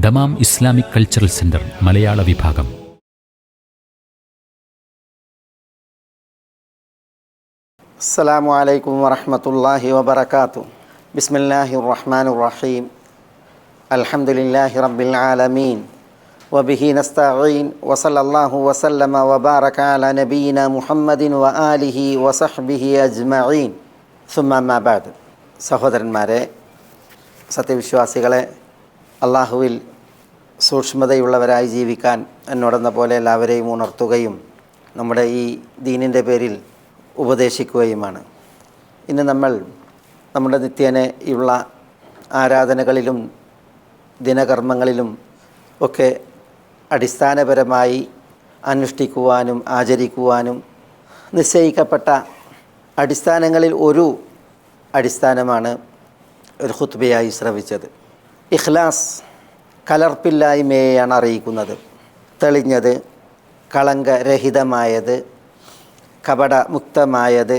Dammam Islamic cultural centre മലയാള വിഭാഗം. അസ്സലാമു അലൈക്കും വറഹ്മത്തുള്ളാഹി വബറകാതുഹു. ബിസ്മില്ലാഹിർ റഹ്മാനിർ റഹീം. അൽഹംദുലില്ലാഹി റബ്ബിൽ ആലമീൻ വബിഹി നസ്തഈൻ വസല്ലല്ലാഹു വസല്ലമ വബാറക അലാ നബിയിന മുഹമ്മദിൻ വആലിഹി വസഹ്ബിഹി അജ്മഈൻ. സുമ്മ അമ്മാ ബഅദ്. സഹോദരന്മാരെ, സത്യവിശ്വാസികളെ, അള്ളാഹുവിൽ സൂക്ഷ്മതയുള്ളവരായി ജീവിക്കാൻ എന്നോടെന്ന പോലെ എല്ലാവരെയും ഉണർത്തുകയും നമ്മുടെ ഈ ദീനിൻ്റെ പേരിൽ ഉപദേശിക്കുകയുമാണ്. ഇന്ന് നമ്മൾ നമ്മുടെ നിത്യേനയുള്ള ആരാധനകളിലും ദിനകർമ്മങ്ങളിലും ഒക്കെ അടിസ്ഥാനപരമായി അനുഷ്ഠിക്കുവാനും ആചരിക്കുവാനും നിശ്ചയിക്കപ്പെട്ട അടിസ്ഥാനങ്ങളിൽ ഒരു അടിസ്ഥാനമാണ് ഒരു ഖുത്ബയായി ശ്രവിച്ചത്. ഇഖ്ലാസ് കലർപ്പില്ലായ്മയെയാണ് അറിയിക്കുന്നത്. തെളിഞ്ഞത്, കളങ്കരഹിതമായത്, കപടമുക്തമായത്,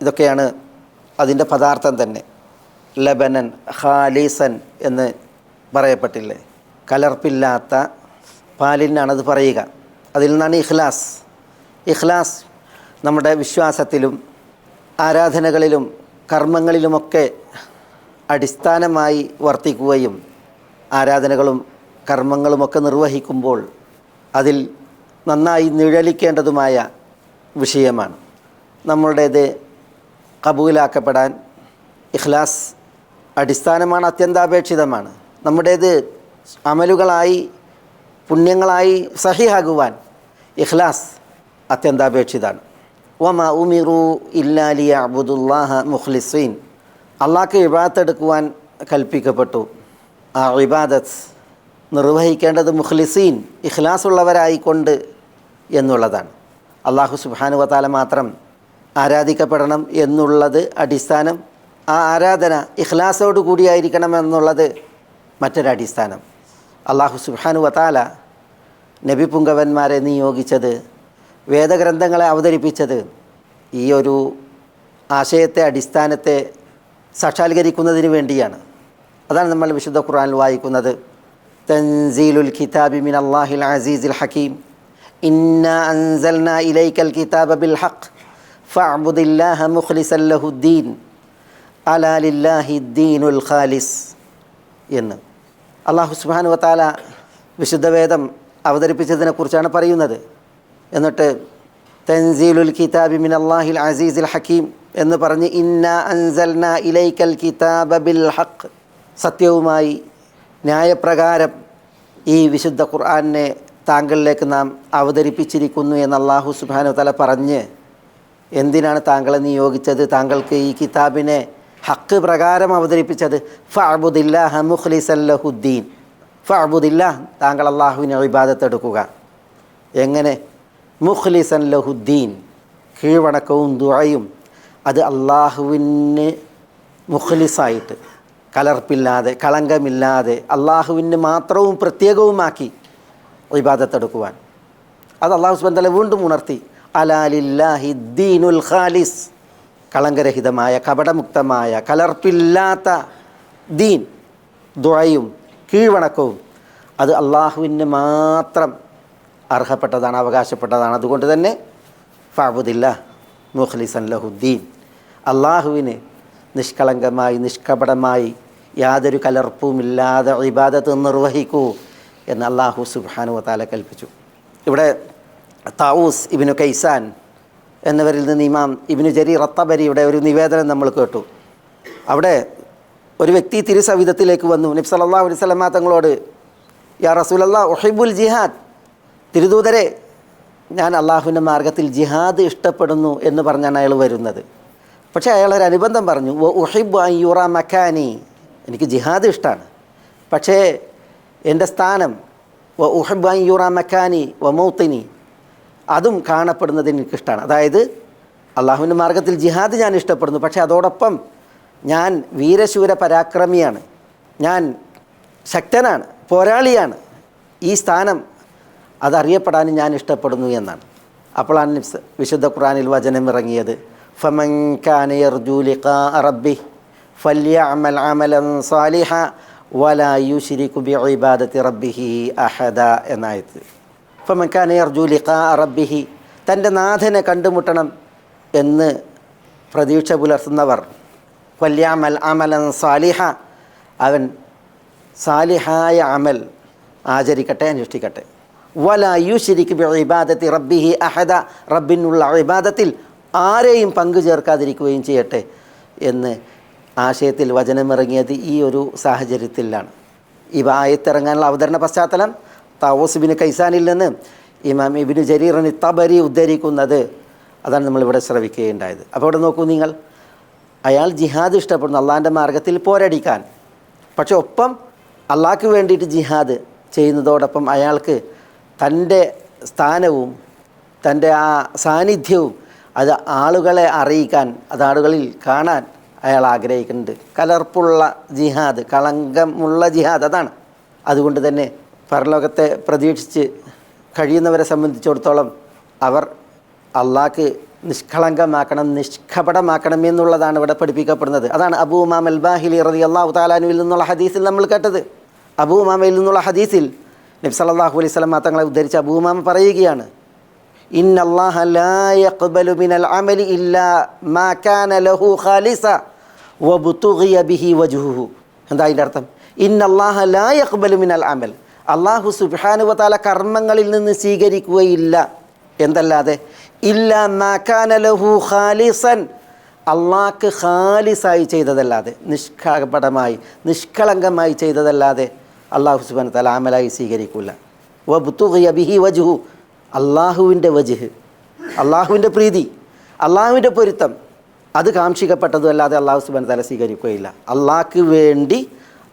ഇതൊക്കെയാണ് അതിൻ്റെ പദാർത്ഥം തന്നെ. ലബനൻ ഖാലിസൻ എന്ന് പറയപ്പെട്ടില്ലേ? കലർപ്പില്ലാത്ത പാലിനാണത് പറയുക. അതിൽ നിന്നാണ് ഇഖ്ലാസ്. ഇഖ്ലാസ് നമ്മുടെ വിശ്വാസത്തിലും ആരാധനകളിലും കർമ്മങ്ങളിലുമൊക്കെ അടിസ്ഥാനമായി വർത്തിക്കുകയും ആരാധനകളും കർമ്മങ്ങളുമൊക്കെ നിർവഹിക്കുമ്പോൾ അതിൽ നന്നായി നിഴലിക്കേണ്ടതുമായ വിഷയമാണ്. നമ്മളുടേത് കബൂലാക്കപ്പെടാൻ ഇഖ്ലാസ് അടിസ്ഥാനമാണ്, അത്യന്താപേക്ഷിതമാണ്. നമ്മുടേത് അമലുകളായി പുണ്യങ്ങളായി സഹിഹാകുവാൻ ഇഖ്ലാസ് അത്യന്താപേക്ഷിതമാണ്. വമാ ഉമിറു ഇല്ലാ ലിയഅ്ബുദുല്ലാഹ മുഖ്ലിസീൻ. അള്ളാഹ്ക്ക് ഇബാദത്ത് എടുക്കുവാൻ കൽപ്പിക്കപ്പെട്ടു. ആ ഇബാദത്ത് നിർവഹിക്കേണ്ടത് മുഖ്ലിസീൻ, ഇഖ്ലാസ് ഉള്ളവരായിക്കൊണ്ട് എന്നുള്ളതാണ്. അള്ളാഹു സുബ്ഹാനഹു വ തആല മാത്രം ആരാധിക്കപ്പെടണം എന്നുള്ളത് അടിസ്ഥാനം. ആ ആരാധന ഇഖ്ലാസോടു കൂടിയായിരിക്കണം എന്നുള്ളത് മറ്റൊരടിസ്ഥാനം. അള്ളാഹു സുബ്ഹാനഹു വ തആല നബി പുങ്കവന്മാരെ നിയോഗിച്ചത്, വേദഗ്രന്ഥങ്ങളെ അവതരിപ്പിച്ചത് ഈ ഒരു ആശയത്തെ, അടിസ്ഥാനത്തെ സാക്ഷാത്കരിക്കുന്നതിന് വേണ്ടിയാണ്. അതാണ് നമ്മൾ വിശുദ്ധ ഖുർആനിൽ വായിക്കുന്നത്. തൻസീലുൽ കിതാബി മിനല്ലാഹിൽ അസീസിൽ ഹകീം. ഇന്നാ അൻസൽനാ ഇലൈക്കൽ കിതാബ ബിൽ ഹഖ് ഫഅബ്ദുല്ലാഹ മുഖ്ലിസൻ ലഹുദ്ദീൻ അലാ ലില്ലാഹിദ്ദീനുൽ ഖാലിസ് എന്ന് അല്ലാഹു സുബ്ഹാനഹു വ തആല വിശുദ്ധ വേദം അവതരിപ്പിച്ചതിനെക്കുറിച്ചാണ് പറയുന്നത്. എന്നിട്ട് തൻസീലുൽ കിതാബി മിനല്ലാഹിൽ അസീസിൽ ഹകീം എന്ന് പറഞ്ഞ് ഇന്നാ അൻസൽനാ ഇലൈക്കൽ കിതാബ ബിൽ ഹഖ്, സത്യവുമായി ന്യായപ്രകാരം ഈ വിശുദ്ധ ഖുർആനെ താങ്കളിലേക്ക് നാം അവതരിപ്പിച്ചിരിക്കുന്നു എന്ന് അല്ലാഹു സുബ്ഹാനഹു വ തആല പറഞ്ഞ്, എന്തിനാണ് താങ്കളെ നിയോഗിച്ചത്, താങ്കൾക്ക് ഈ കിതാബിനെ ഹക്ക് പ്രകാരം അവതരിപ്പിച്ചത്? ഫഅബ്ദുല്ലാഹ മുഖ്ലിസൻ ലഹുദ്ദീൻ. ഫഅബ്ദുല്ലാഹ്, താങ്കൾ അള്ളാഹുവിനെ ഇബാദത്ത് എടുക്കുക. എങ്ങനെ? മുഖ്ലിസൻ ലഹുദ്ദീൻ, കീഴ്വണക്കവും ദുആയും അത് അള്ളാഹുവിന് മുഖ്ലിസായിട്ട്, കലർപ്പില്ലാതെ കളങ്കമില്ലാതെ അള്ളാഹുവിന് മാത്രവും പ്രത്യേകവുമാക്കി ഇബാദത്ത് എടുക്കുവാൻ. അത് അല്ലാഹു സുബ്ഹാനഹു വ തആല വീണ്ടും ഉണർത്തി. അലാ ലില്ലാഹിദ്ദീനുൽ ഖാലിസ്, കളങ്കരഹിതമായ, കപടമുക്തമായ, കലർപ്പില്ലാത്ത ദീൻ, ദുആയും കീഴ്വണക്കവും അത് അള്ളാഹുവിന് മാത്രം അർഹപ്പെട്ടതാണ്, അവകാശപ്പെട്ടതാണ്. അതുകൊണ്ട് തന്നെ ഫഅബ്ദുല്ലാഹ മുഖ്ലിസൻ ലഹുദ്ദീൻ, അള്ളാഹുവിന് നിഷ്കളങ്കമായി നിഷ്കപടമായി യാതൊരു കലർപ്പുമില്ലാതെ ഇബാദത്ത് നിർവഹിക്കൂ എന്ന് അല്ലാഹു സുബ്ഹാനഹു വ തആല കൽപ്പിച്ചു. ഇവിടെ താവൂസ് ഇബ്നു കൈസാൻ എന്നിവരിൽ നിന്ന് ഇമാം ഇബ്നു ജരീർ അത്തബരിയുടെ ഒരു നിവേദനം നമ്മൾ കേട്ടു. അവിടെ ഒരു വ്യക്തി തിരുസവിധത്തിലേക്ക് വന്നു. നബി സല്ലല്ലാഹു അലൈഹി വസല്ലമ തങ്ങളോട്, യാ റസൂലല്ലാഹ് ഉഹിബ്ബുൽ ജിഹാദ്, തിരുദൂതരെ, ഞാൻ അള്ളാഹുവിൻ്റെ മാർഗത്തിൽ ജിഹാദ് ഇഷ്ടപ്പെടുന്നു എന്ന് പറഞ്ഞാണ് അയാൾ വരുന്നത്. പക്ഷേ അയാളൊരു അനുബന്ധം പറഞ്ഞു, വ ഉഹിബ്ബു അൻ യുറാ മക്കാനി, എനിക്ക് ജിഹാദ് ഇഷ്ടമാണ്, പക്ഷേ എൻ്റെ സ്ഥാനം, വ ഉഹിബ്ബു അൻ യുറാ മക്കാനി വ മൗത്തിനി, അതും കാണപ്പെടുന്നത് എനിക്കിഷ്ടമാണ്. അതായത് അള്ളാഹുവിൻ്റെ മാർഗത്തിൽ ജിഹാദ് ഞാൻ ഇഷ്ടപ്പെടുന്നു, പക്ഷേ അതോടൊപ്പം ഞാൻ വീരശൂര പരാക്രമിയാണ്, ഞാൻ ശക്തനാണ്, പോരാളിയാണ്, ഈ സ്ഥാനം അതറിയപ്പെടാനും ഞാൻ ഇഷ്ടപ്പെടുന്നു എന്നാണ്. അപ്പോഴാണ് വിശുദ്ധ ഖുർആനിൽ വചനം ഇറങ്ങിയത്, ഫമൻ കാന യർജു ലിഖാഅ റബ്ബിഹി ഫല്യഅമൽ അമലൻ സാലിഹ വലാ യുശ്രികു ബിഇബാദത്തി റബ്ബിഹി അഹദ എന്നായത്. ഫമൻ കാന യർജു ലിഖാഅ റബ്ബിഹി, തൻ്റെ നാഥനെ കണ്ടുമുട്ടണം എന്ന് പ്രതീക്ഷ പുലർത്തുന്നവർ, വല്യഅമൽ അമലൻ സാലിഹ, അവൻ സാലിഹായ അമൽ ആചരിക്കട്ടെ, അനുഷ്ഠിക്കട്ടെ. വലാ യുശ്രികു ബിഇബാദത്തി റബ്ബിഹി അഹദ, റബ്ബിനുള്ള ഇബാദത്തിൽ ആരെയും പങ്കു ചേർക്കാതിരിക്കുകയും ചെയ്യട്ടെ എന്ന് ആശയത്തിൽ വചനമിറങ്ങിയത് ഈ ഒരു സാഹചര്യത്തിലാണ്. ഈ ആയത്തിറങ്ങാനുള്ള അവതരണ പശ്ചാത്തലം താവൂസ് ബിൻ കൈസാനിൽ നിന്ന് ഇമാം ഇബ്നു ജരീർ തബരി ഉദ്ധരിക്കുന്നത് അതാണ് നമ്മളിവിടെ ശ്രവിക്കുകയുണ്ടായത്. അപ്പോൾ ഇവിടെ നോക്കൂ നിങ്ങൾ, അയാൾ ജിഹാദ് ഇഷ്ടപ്പെടുന്നു, അള്ളാഹിൻ്റെ മാർഗത്തിൽ പോരടിക്കാൻ. പക്ഷെ ഒപ്പം അള്ളാഹ്ക്ക് വേണ്ടിയിട്ട് ജിഹാദ് ചെയ്യുന്നതോടൊപ്പം അയാൾക്ക് തൻ്റെ സ്ഥാനവും തൻ്റെ ആ സാന്നിധ്യവും അത് ആളുകളെ അറിയിക്കാൻ, അത് ആളുകളിൽ കാണാൻ അയാൾ ആഗ്രഹിക്കുന്നുണ്ട്. കലർപ്പുള്ള ജിഹാദ്, കളങ്കമുള്ള ജിഹാദ്, അതാണ്. അതുകൊണ്ട് തന്നെ പരലോകത്തെ പ്രതീക്ഷിച്ച് കഴിയുന്നവരെ സംബന്ധിച്ചിടത്തോളം അവർ അള്ളാഹ്ക്ക് നിഷ്കളങ്കമാക്കണം, നിഷ്കപടമാക്കണം എന്നുള്ളതാണ് ഇവിടെ പഠിപ്പിക്കപ്പെടുന്നത്. അതാണ് അബൂ ഉമാമ അൽ ബാഹിലി റളിയല്ലാഹു തആല അൻഹുവിൽ നിന്നുള്ള ഹദീസിൽ നമ്മൾ കേട്ടത്. അബൂ ഉമാമയിൽ നിന്നുള്ള ഹദീസിൽ നബി സല്ലല്ലാഹു അലൈഹി വസല്ലം തങ്ങളെ ഉദ്ധരിച്ച് അബൂ ഉമാമ പറയുകയാണ്, ഇന്നല്ലാഹ ലാ യഖ്ബലു മിനൽ അമലി ഇല്ലാ മാ കാന ലഹു ഖാലിസ വബ്തുഗിയ ബിഹി വജ്ഹുഹു. എന്താ അതിൻ്റെ അർത്ഥം? ഇന്നല്ലാഹ ലാ യഖ്ബലു മിനൽ അമൽ, അല്ലാഹു സുബ്ഹാനഹു വ തആല കർമ്മങ്ങളിൽ നിന്ന് സ്വീകരിക്കുകയില്ല എന്തല്ലാതെ, ഇല്ലാ മാ കാന ലഹു ഖാലിസൻ, അള്ളാഹ്ക്ക് ഖാലിസായി ചെയ്തതല്ലാതെ, നിഷ്കപടമായി നിഷ്കളങ്കമായി ചെയ്തതല്ലാതെ അള്ളാഹു സുബ്ഹാനഹു വ തആല അമലായി സ്വീകരിക്കില്ല. വബ്തുഗിയ ബിഹി വജ്ഹു, അള്ളാഹുവിൻ്റെ വജ്ഹ്, അള്ളാഹുവിൻ്റെ പ്രീതി, അള്ളാഹുവിൻ്റെ പൊരുത്തം, അത് കാംക്ഷിക്കപ്പെട്ടതും അല്ലാതെ അള്ളാഹു സുബ്ഹാനഹു വ തആല സ്വീകരിക്കുകയില്ല. അള്ളാഹ്ക്ക് വേണ്ടി,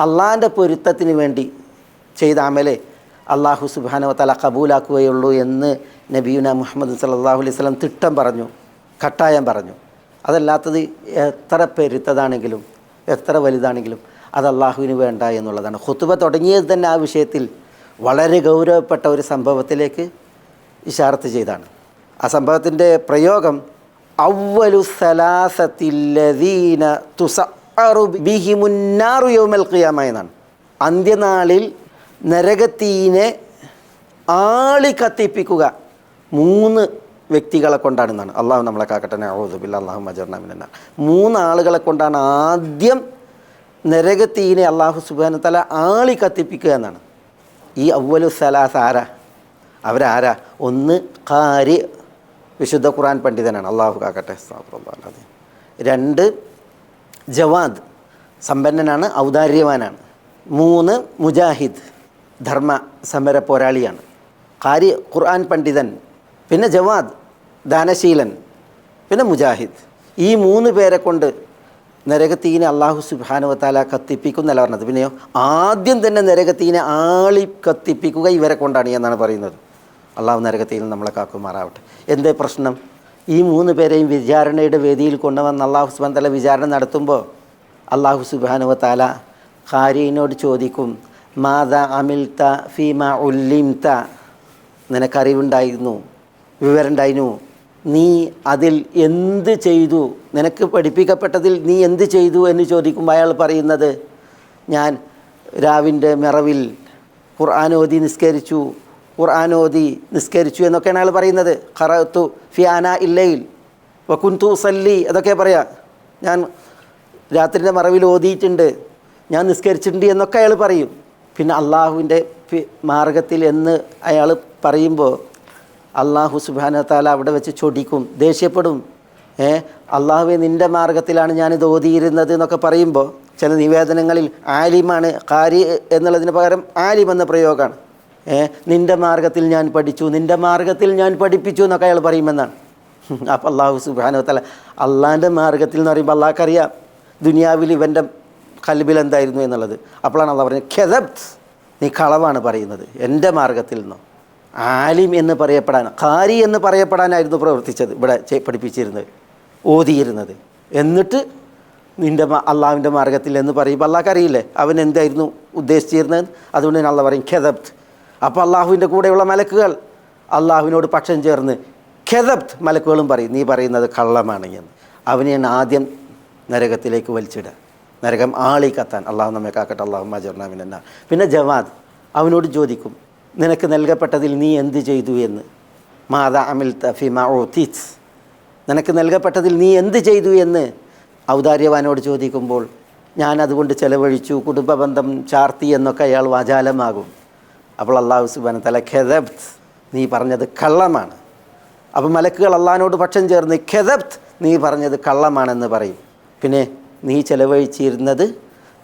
അള്ളാഹിൻ്റെ പൊരുത്തത്തിന് വേണ്ടി ചെയ്ത അമലെ അള്ളാഹു സുബ്ഹാനഹു വ തആല കബൂലാക്കുകയുള്ളൂ എന്ന് നബിയുന മുഹമ്മദ് സല്ലല്ലാഹു അലൈഹി വസല്ലം തിട്ടം പറഞ്ഞു, കട്ടായം പറഞ്ഞു. അതല്ലാത്തത് എത്ര പെരുത്തതാണെങ്കിലും എത്ര വലുതാണെങ്കിലും അത് അള്ളാഹുവിന് വേണ്ട എന്നുള്ളതാണ്. ഖുതുബ തുടങ്ങിയത് തന്നെ ആ വിഷയത്തിൽ വളരെ ഗൗരവപ്പെട്ട ഒരു സംഭവത്തിലേക്ക് ഇശാറത്ത് ചെയ്താണ്. ആ സംഭവത്തിൻ്റെ പ്രയോഗം അവ്വലു സലാസത്തില്ലദീന തുസഅറു ബിഹിമുന്നാറു യൗമൽ ഖിയാമ എന്നാണ്. അന്ത്യനാളിൽ നരകത്തീനെ ആളി കത്തിപ്പിക്കുക 3 വ്യക്തികളെ കൊണ്ടാണെന്നാണ്. അള്ളാഹു നമ്മളെ കാക്കട്ടെ, നഊദു ബില്ലാഹി അല്ലാഹുമ്മ അജിർനാ മിനന്നാർ. 3 ആളുകളെ കൊണ്ടാണ് ആദ്യം നരകത്തീനെ അള്ളാഹു സുബ്ഹാനഹു വ തആല ആളി കത്തിപ്പിക്കുക എന്നാണ്. ഈ അവ്വലു സലാസ ആരാ? അവരാരാ? 1 ഖാരി, വിശുദ്ധ ഖുർആൻ പണ്ഡിതനാണ്, അള്ളാഹു കാക്കട്ടെ. 2 ജവാദ്, സമ്പന്നനാണ്, ഔദാര്യവാനാണ്. 3 മുജാഹിദ്, ധർമ്മ സമര പോരാളിയാണ്. ഖാരി ഖുർആൻ പണ്ഡിതൻ, പിന്നെ ജവാദ് ദാനശീലൻ, പിന്നെ മുജാഹിദ്. ഈ 3 പേരെ കൊണ്ട് നരകത്തീനെ അള്ളാഹു സുബ്ഹാനഹു വ തആല കത്തിപ്പിക്കുന്നല്ല പറഞ്ഞത്. പിന്നെയോ ആദ്യം തന്നെ നരകത്തീനെ ആളി കത്തിപ്പിക്കുക ഇവരെ കൊണ്ടാണ് എന്നാണ് പറയുന്നത്. അള്ളാഹു നരകത്തീയിൽ നമ്മളെ കാക്കുമാറാവട്ടെ. എന്തേ പ്രശ്നം? ഈ 3 പേരെയും വിചാരണയുടെ വേദിയിൽ കൊണ്ടുവന്ന് അള്ളാഹു സുബ്ഹാനഹു വ തആല വിചാരണ നടത്തുമ്പോൾ അള്ളാഹു സുബ്ഹാനഹു വ തആല ഖാരിയിനോട് ചോദിക്കും, മാദാ അമിൽത ഫീമാ ഉല്ലിംത, നിനക്കറിവുണ്ടായിരുന്നു, വിവരമുണ്ടായിരുന്നു, നീ അതിൽ എന്ത് ചെയ്തു, നിനക്ക് പഠിപ്പിക്കപ്പെട്ടതിൽ നീ എന്ത് ചെയ്തു എന്ന് ചോദിക്കുമ്പോൾ അയാൾ പറയുന്നത്, ഞാൻ രാവിൻ്റെ മിറവിൽ ഖുർആനോദി നിസ്കരിച്ചു എന്നൊക്കെയാണ് അയാൾ പറയുന്നത്. ഖറഅതു ഫി ആനാ ഇല്ലൈൽ വകുൻതു ഉസല്ലി, അതൊക്കെ പറയാം. ഞാൻ രാത്രിൻ്റെ മറവിൽ ഓതിയിട്ടുണ്ട്, ഞാൻ നിസ്കരിച്ചിട്ടുണ്ട് എന്നൊക്കെ അയാൾ പറയും. പിന്നെ അള്ളാഹുവിൻ്റെ മാർഗത്തിൽ എന്ന് അയാൾ പറയുമ്പോൾ അള്ളാഹു സുബ്ഹാനഹു വ തആല അവിടെ വെച്ച് ചൊടിക്കും, ദേഷ്യപ്പെടും. അള്ളാഹുവെ നിൻ്റെ മാർഗത്തിലാണ് ഞാനിത് ഓതിയിരുന്നത് എന്നൊക്കെ പറയുമ്പോൾ ചില നിവേദനങ്ങളിൽ ആലിമാണ്, ഖാരി എന്നുള്ളതിന് പകരം ആലിം എന്ന പ്രയോഗമാണ്. നിൻ്റെ മാർഗത്തിൽ ഞാൻ പഠിച്ചു, നിൻ്റെ മാർഗത്തിൽ ഞാൻ പഠിപ്പിച്ചു എന്നൊക്കെ അയാൾ പറയുമെന്നാണ്. അപ്പോൾ അള്ളാഹു സുബ്ഹാനഹു വ തആല അള്ളാഹിൻ്റെ മാർഗത്തിൽ എന്ന് പറയുമ്പോൾ അള്ളാഹ്ക്കറിയാം ദുനിയാവിൽ ഇവൻ്റെ ഖൽബിൽ എന്തായിരുന്നു എന്നുള്ളത്. അപ്പോഴാണ് അള്ളാഹ് പറഞ്ഞത്, ഖദബ്ത്, നീ കളവാണ് പറയുന്നത് എൻ്റെ മാർഗത്തിൽ നിന്നോ. ആലിം എന്ന് പറയപ്പെടാൻ, ഖാരി എന്ന് പറയപ്പെടാനായിരുന്നു പ്രവർത്തിച്ചത്, ഇവിടെ പഠിപ്പിച്ചിരുന്നത്, ഓതിയിരുന്നത്. എന്നിട്ട് നിൻ്റെ അള്ളാഹുവിൻ്റെ മാർഗത്തിൽ എന്ന് പറയുമ്പോൾ അള്ളാഹ്ക്കറിയില്ലേ അവൻ എന്തായിരുന്നു ഉദ്ദേശിച്ചിരുന്നത്. അതുകൊണ്ട് തന്നെ അള്ളാഹ് പറയും ഖദബ്ത്. അപ്പോൾ അള്ളാഹുവിൻ്റെ കൂടെയുള്ള മലക്കുകൾ അള്ളാഹുവിനോട് പക്ഷം ചേർന്ന് ഖദബ്ത്, മലക്കുകളും പറയും നീ പറയുന്നത് കള്ളമാണ് എന്ന്. അവനെയാണ് ആദ്യം നരകത്തിലേക്ക് വലിച്ചിടുക. നരകം ആളി കത്താൻ. അള്ളാഹു നമ്മെ കാക്കട്ടെ. അള്ളാഹു അജർനാ മിനന്നാർ. പിന്നെ ജവാദ് അവനോട് ചോദിക്കും, നിനക്ക് നൽകപ്പെട്ടതിൽ നീ എന്ത് ചെയ്തു എന്ന്. മാദാ അമിൽത ഫിമാ ഉതീത്, നിനക്ക് നൽകപ്പെട്ടതിൽ നീ എന്ത് ചെയ്തു എന്ന് ഔദാര്യവാനോട് ചോദിക്കുമ്പോൾ ഞാൻ അതുകൊണ്ട് ചെലവഴിച്ചു, കുടുംബബന്ധം ചാർത്തി എന്നൊക്കെ അയാൾ വാചാലമാകും. അപ്പോൾ അള്ളാഹു സുബ്ഹാനഹു വ തആല ഖദബ്ത്, നീ പറഞ്ഞത് കള്ളമാണ്. അപ്പോൾ മലക്കുകൾ അള്ളാഹിനോട് പക്ഷം ചേർന്ന് ഖദബ്ത്, നീ പറഞ്ഞത് കള്ളമാണെന്ന് പറയും. പിന്നെ നീ ചെലവഴിച്ചിരുന്നത്,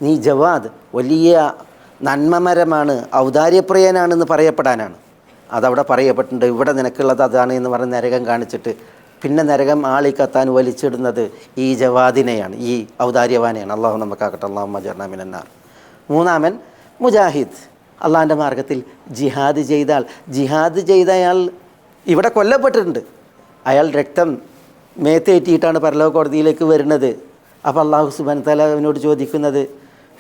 നീ ജവാദ് വലിയ നന്മമരമാണ്, ഔദാര്യപ്രിയനാണെന്ന് പറയപ്പെടാനാണ്. അതവിടെ പറയപ്പെട്ടിട്ടുണ്ട്. ഇവിടെ നിനക്കുള്ളത് അതാണ് എന്ന് പറഞ്ഞ് നരകം കാണിച്ചിട്ട് പിന്നെ നരകം ആളിക്കത്താൻ വലിച്ചിടുന്നത് ഈ ജവാദിനെയാണ്, ഈ ഔദാര്യവാനെയാണ്. അള്ളാഹു നമുക്കാക്കട്ടെ. അല്ലാഹുമ്മ അജിർനാ മിനന്നാർ. മൂന്നാമൻ മുജാഹിദ്, അള്ളാഹിൻ്റെ മാർഗത്തിൽ ജിഹാദ് ചെയ്ത അയാൾ ഇവിടെ കൊല്ലപ്പെട്ടിട്ടുണ്ട്. അയാൾ രക്തം മേത്തേറ്റിയിട്ടാണ് പരലോക കോടതിയിലേക്ക് വരുന്നത്. അപ്പോൾ അള്ളാഹു സുബ്ഹാനഹു വ തആല അവനോട് ചോദിക്കുന്നത്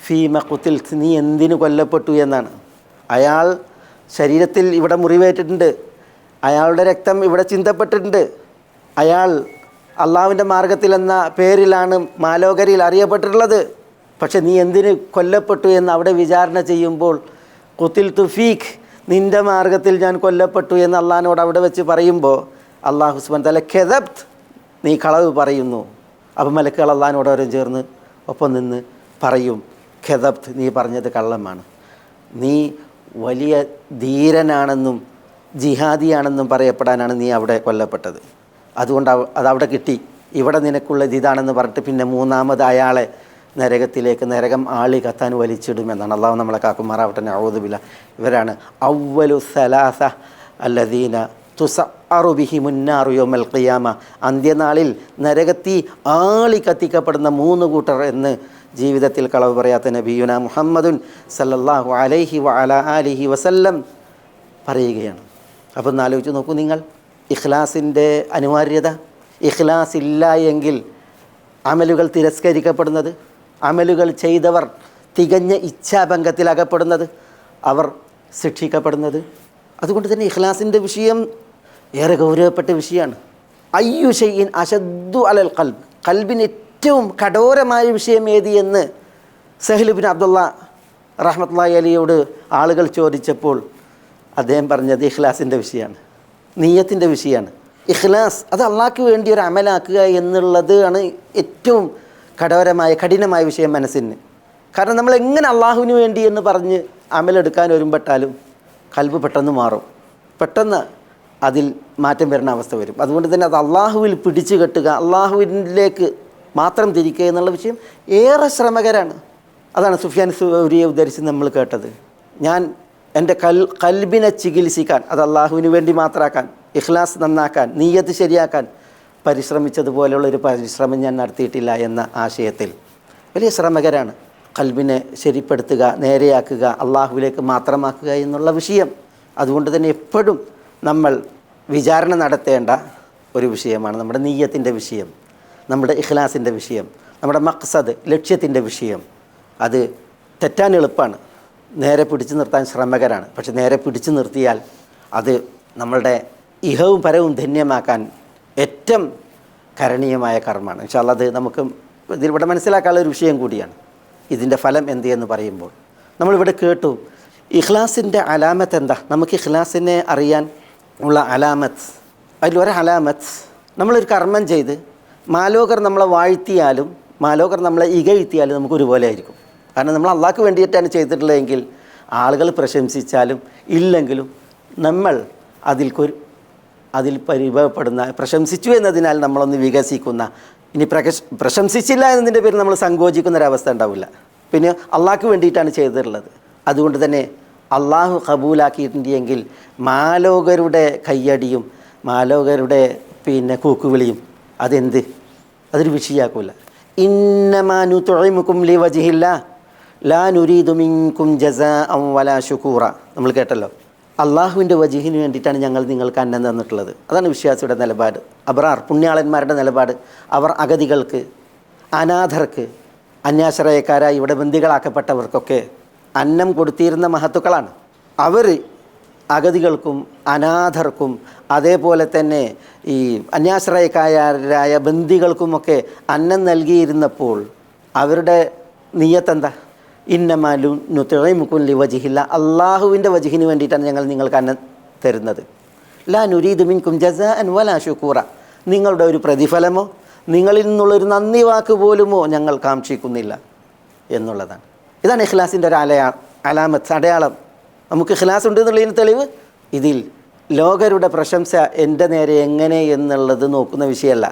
ഫീമ ഖുതിൽ, നീ എന്തിനു കൊല്ലപ്പെട്ടു എന്നാണ്. അയാൾ ശരീരത്തിൽ ഇവിടെ മുറിവേറ്റിട്ടുണ്ട്, അയാളുടെ രക്തം ഇവിടെ ചിന്തപ്പെട്ടിട്ടുണ്ട്, അയാൾ അള്ളാഹുവിൻ്റെ മാർഗത്തിൽ എന്ന പേരിലാണ് മാലോകരിൽ അറിയപ്പെട്ടിട്ടുള്ളത്. പക്ഷെ നീ എന്തിന് കൊല്ലപ്പെട്ടു എന്ന് അവിടെ വിചാരണ ചെയ്യുമ്പോൾ ഖുതിൽ തുഫീഖ്, നിൻ്റെ മാർഗത്തിൽ ഞാൻ കൊല്ലപ്പെട്ടു എന്ന് അള്ളാഹിനോട് അവിടെ വെച്ച് പറയുമ്പോൾ അള്ളാഹു സുബ്ഹാനഹു വ തആല ഖദബ്ത്, നീ കളവ് പറയുന്നു. അപ്പം മലക്കുകൾ അള്ളാഹിനോട് അവരും ചേർന്ന് ഒപ്പം നിന്ന് പറയും, ഖദബ്ത്, നീ പറഞ്ഞത് കള്ളമാണ്. നീ വലിയ ധീരനാണെന്നും ജിഹാദിയാണെന്നും പറയപ്പെടാനാണ് നീ അവിടെ കൊല്ലപ്പെട്ടത്. അതുകൊണ്ട് അതവിടെ കിട്ടി. ഇവിടെ നിനക്കുള്ളത് ഇതാണെന്ന് പറഞ്ഞിട്ട് പിന്നെ മൂന്നാമത് അയാളെ നരകം ആളി കത്താൻ വലിച്ചിടുമെന്നാണ്. അള്ളാഹു നമ്മളെ കാക്കുമാറാവട്ടെ. നഊദു ബില്ലാഹ്. ഇവരാണ് അവ്വലു സലാസ അല്ലദീന തുസഅറു ബിഹിമുൻ നാറു യൗമൽ ഖിയാമ, അന്ത്യനാളിൽ നരകത്തി ആളി കത്തിക്കപ്പെടുന്ന 3 കൂട്ടർ എന്ന് ജീവിതത്തിൽ കളവ് പറയാത്ത നബിയുന മുഹമ്മദുൻ സല്ലല്ലാഹു അലൈഹി വഅലാ ആലിഹി വസല്ലം പറയുകയാണ്. അപ്പോൾ ഒന്ന് ആലോചിച്ച് നോക്കൂ നിങ്ങൾ, ഇഖ്ലാസിൻ്റെ അനിവാര്യത. ഇഖ്ലാസ് ഇല്ല എങ്കിൽ അമലുകൾ തിരസ്കരിക്കപ്പെടുന്നത്, അമലുകൾ ചെയ്തവർ തികഞ്ഞ ഇച്ഛാഭംഗത്തിൽ അകപ്പെടുന്നത്, അവർ ശിക്ഷിക്കപ്പെടുന്നത്. അതുകൊണ്ട് തന്നെ ഇഖ്ലാസിൻ്റെ വിഷയം ഏറെ ഗൗരവപ്പെട്ട വിഷയമാണ്. അയ്യു ഷൈഇൻ അശദ്ദു അലൽ ഖൽബ്, ഖൽബിന് ഏറ്റവും കഠോരമായ വിഷയം ഏത് എന്ന് സഹ്ൽ ഇബ്നു അബ്ദുള്ള റഹ്മത്തുള്ളാഹി അലൈഹിയോട് ആളുകൾ ചോദിച്ചപ്പോൾ അദ്ദേഹം പറഞ്ഞത് ഇഖ്ലാസിൻ്റെ വിഷയമാണ്, നിയ്യത്തിൻ്റെ വിഷയമാണ്. ഇഖ്ലാസ് അത് അള്ളാഹ്ക്ക് വേണ്ടി ഒരു അമലാക്കുക എന്നുള്ളത് ആണ് ഏറ്റവും കഠിനമായ വിഷയം മനസ്സിന്. കാരണം നമ്മൾ എങ്ങനെ അള്ളാഹുവിന് വേണ്ടി എന്ന് പറഞ്ഞ് അമലെടുക്കാൻ ഒരുമ്പെട്ടാലും ഖൽബ് പെട്ടെന്ന് മാറും, പെട്ടെന്ന് അതിൽ മാറ്റം വരുന്ന അവസ്ഥ വരും. അതുകൊണ്ട് തന്നെ അത് അള്ളാഹുവിൽ പിടിച്ചു കെട്ടുക, അള്ളാഹുവിലേക്ക് മാത്രം തിരിക്കുക എന്നുള്ള വിഷയം ഏറെ ശ്രമകരമാണ്. അതാണ് സുഫിയാൻ സൗരിയെ ഉദ്ധരിച്ച് നമ്മൾ കേട്ടത്. ഞാൻ എൻ്റെ ഖൽബിനെ ചികിത്സിക്കാൻ, അത് അള്ളാഹുവിന് വേണ്ടി മാത്രമാക്കാൻ, ഇഖ്ലാസ് നന്നാക്കാൻ, നിയ്യത്ത് ശരിയാക്കാൻ പരിശ്രമിച്ചതുപോലെയുള്ളൊരു പരിശ്രമം ഞാൻ നടത്തിയിട്ടില്ല എന്ന ആശയത്തിൽ വലിയ ശ്രമകരാണ്. ഖൽബിനെ ശരിപ്പെടുത്തുക, നേരെയാക്കുക, അള്ളാഹുവിലേക്ക് മാത്രമാക്കുക എന്നുള്ള വിഷയം. അതുകൊണ്ട് തന്നെ എപ്പോഴും നമ്മൾ വിചാരണ നടത്തേണ്ട ഒരു വിഷയമാണ് നമ്മുടെ നിയ്യത്തിൻ്റെ വിഷയം, നമ്മുടെ ഇഖ്ലാസിൻ്റെ വിഷയം, നമ്മുടെ മഖ്സദ് ലക്ഷ്യത്തിൻ്റെ വിഷയം. അത് തെറ്റാൻ എളുപ്പമാണ്, നേരെ പിടിച്ചു നിർത്താൻ ശ്രമകരാണ്. പക്ഷെ നേരെ പിടിച്ചു നിർത്തിയാൽ അത് നമ്മളുടെ ഇഹവും പരവും ധന്യമാക്കാൻ ഏറ്റവും കരണീയമായ കർമ്മമാണ്. ഇൻഷാ അല്ലാഹ് അത് നമുക്ക് ഇതിലൂടെ മനസ്സിലാക്കാനുള്ള ഒരു വിഷയം കൂടിയാണ്. ഇതിൻ്റെ ഫലം എന്ത് എന്ന് പറയുമ്പോൾ നമ്മളിവിടെ കേട്ടു ഇഖ്ലാസിൻ്റെ അലാമത്ത് എന്താ. നമുക്ക് ഇഖ്ലാസിനെ അറിയാൻ ഉള്ള അലാമത്ത്, അതിലൊരു അലാമത്ത്, നമ്മളൊരു കർമ്മം ചെയ്ത് മാലോകർ നമ്മളെ വാഴ്ത്തിയാലും മാലോകർ നമ്മളെ ഇകഴ്ത്തിയാലും നമുക്കൊരുപോലെ ആയിരിക്കും. കാരണം നമ്മൾ അള്ളാഹ്ക്ക് വേണ്ടിയിട്ടാണ് ചെയ്തിട്ടുള്ളതെങ്കിൽ ആളുകൾ പ്രശംസിച്ചാലും ഇല്ലെങ്കിലും നമ്മൾ അതിൽ പരിഭവപ്പെടുന്ന, പ്രശംസിച്ചു എന്നതിനാൽ നമ്മളൊന്ന് വികസിക്കുന്ന, ഇനി പ്രശംസിച്ചില്ല എന്നതിൻ്റെ പേരിൽ നമ്മൾ സങ്കോചിക്കുന്നൊരവസ്ഥ ഉണ്ടാവില്ല. പിന്നെ അള്ളാഹ്ക്ക് വേണ്ടിയിട്ടാണ് ചെയ്തിട്ടുള്ളത്. അതുകൊണ്ട് തന്നെ അള്ളാഹു കബൂലാക്കിയിട്ടുണ്ടെങ്കിൽ മാലോകരുടെ കയ്യടിയും മാലോകരുടെ കൂക്കുവിളിയും അതൊരു വിഷയമാക്കില്ല. ഇന്നമാ നുത്ഇമുകും ലിവജ്ഹില്ലാ ലാ നുരീദു മിൻകും ജസാഅൻ വലാ ശുകൂറ. നമ്മൾ കേട്ടല്ലോ, അള്ളാഹുവിൻ്റെ വജീഹിന് വേണ്ടിയിട്ടാണ് ഞങ്ങൾ നിങ്ങൾക്ക് അന്നം തന്നിട്ടുള്ളത്. അതാണ് വിശ്വാസിയുടെ നിലപാട്, അബ്റാർ പുണ്യാളന്മാരുടെ നിലപാട്. അവർ അഗതികൾക്ക്, അനാഥർക്ക്, അന്യാശ്രയക്കാരായി ഇവിടെ ബന്ദികളാക്കപ്പെട്ടവർക്കൊക്കെ അന്നം കൊടുത്തിരുന്ന മഹത്തുക്കളാണ്. അവർ അഗതികൾക്കും അനാഥർക്കും അതേപോലെ തന്നെ ഈ അന്യാശ്രയക്കാരായ ബന്ദികൾക്കുമൊക്കെ അന്നം നൽകിയിരുന്നപ്പോൾ അവരുടെ നിയ്യത്തെന്താ? ഇന്നമാലു നുതഇമുകും ലിവജിഹില്ല, അള്ളാഹുവിൻ്റെ വജിഹിന് വേണ്ടിയിട്ടാണ് ഞങ്ങൾ നിങ്ങൾക്ക് അന്നം തരുന്നത്. ലാ നുരീദു മിൻകും ജസാഅൻ വലാ ശുക്കൂറ, നിങ്ങളുടെ ഒരു പ്രതിഫലമോ നിങ്ങളിൽ നിന്നുള്ളൊരു നന്ദി വാക്ക് പോലുമോ ഞങ്ങൾ കാക്ഷിക്കുന്നില്ല എന്നുള്ളതാണ്. ഇതാണ് ഇഖ്ലാസിൻ്റെ ഒരു അലാമത്ത്, അടയാളം. നമുക്ക് ഇഖ്ലാസ് ഉണ്ട് എന്നുള്ളതിന് തെളിവ് ഇതിൽ ലോകരുടെ പ്രശംസ എൻ്റെ നേരെ എങ്ങനെ എന്നുള്ളത് നോക്കുന്ന വിഷയമല്ല.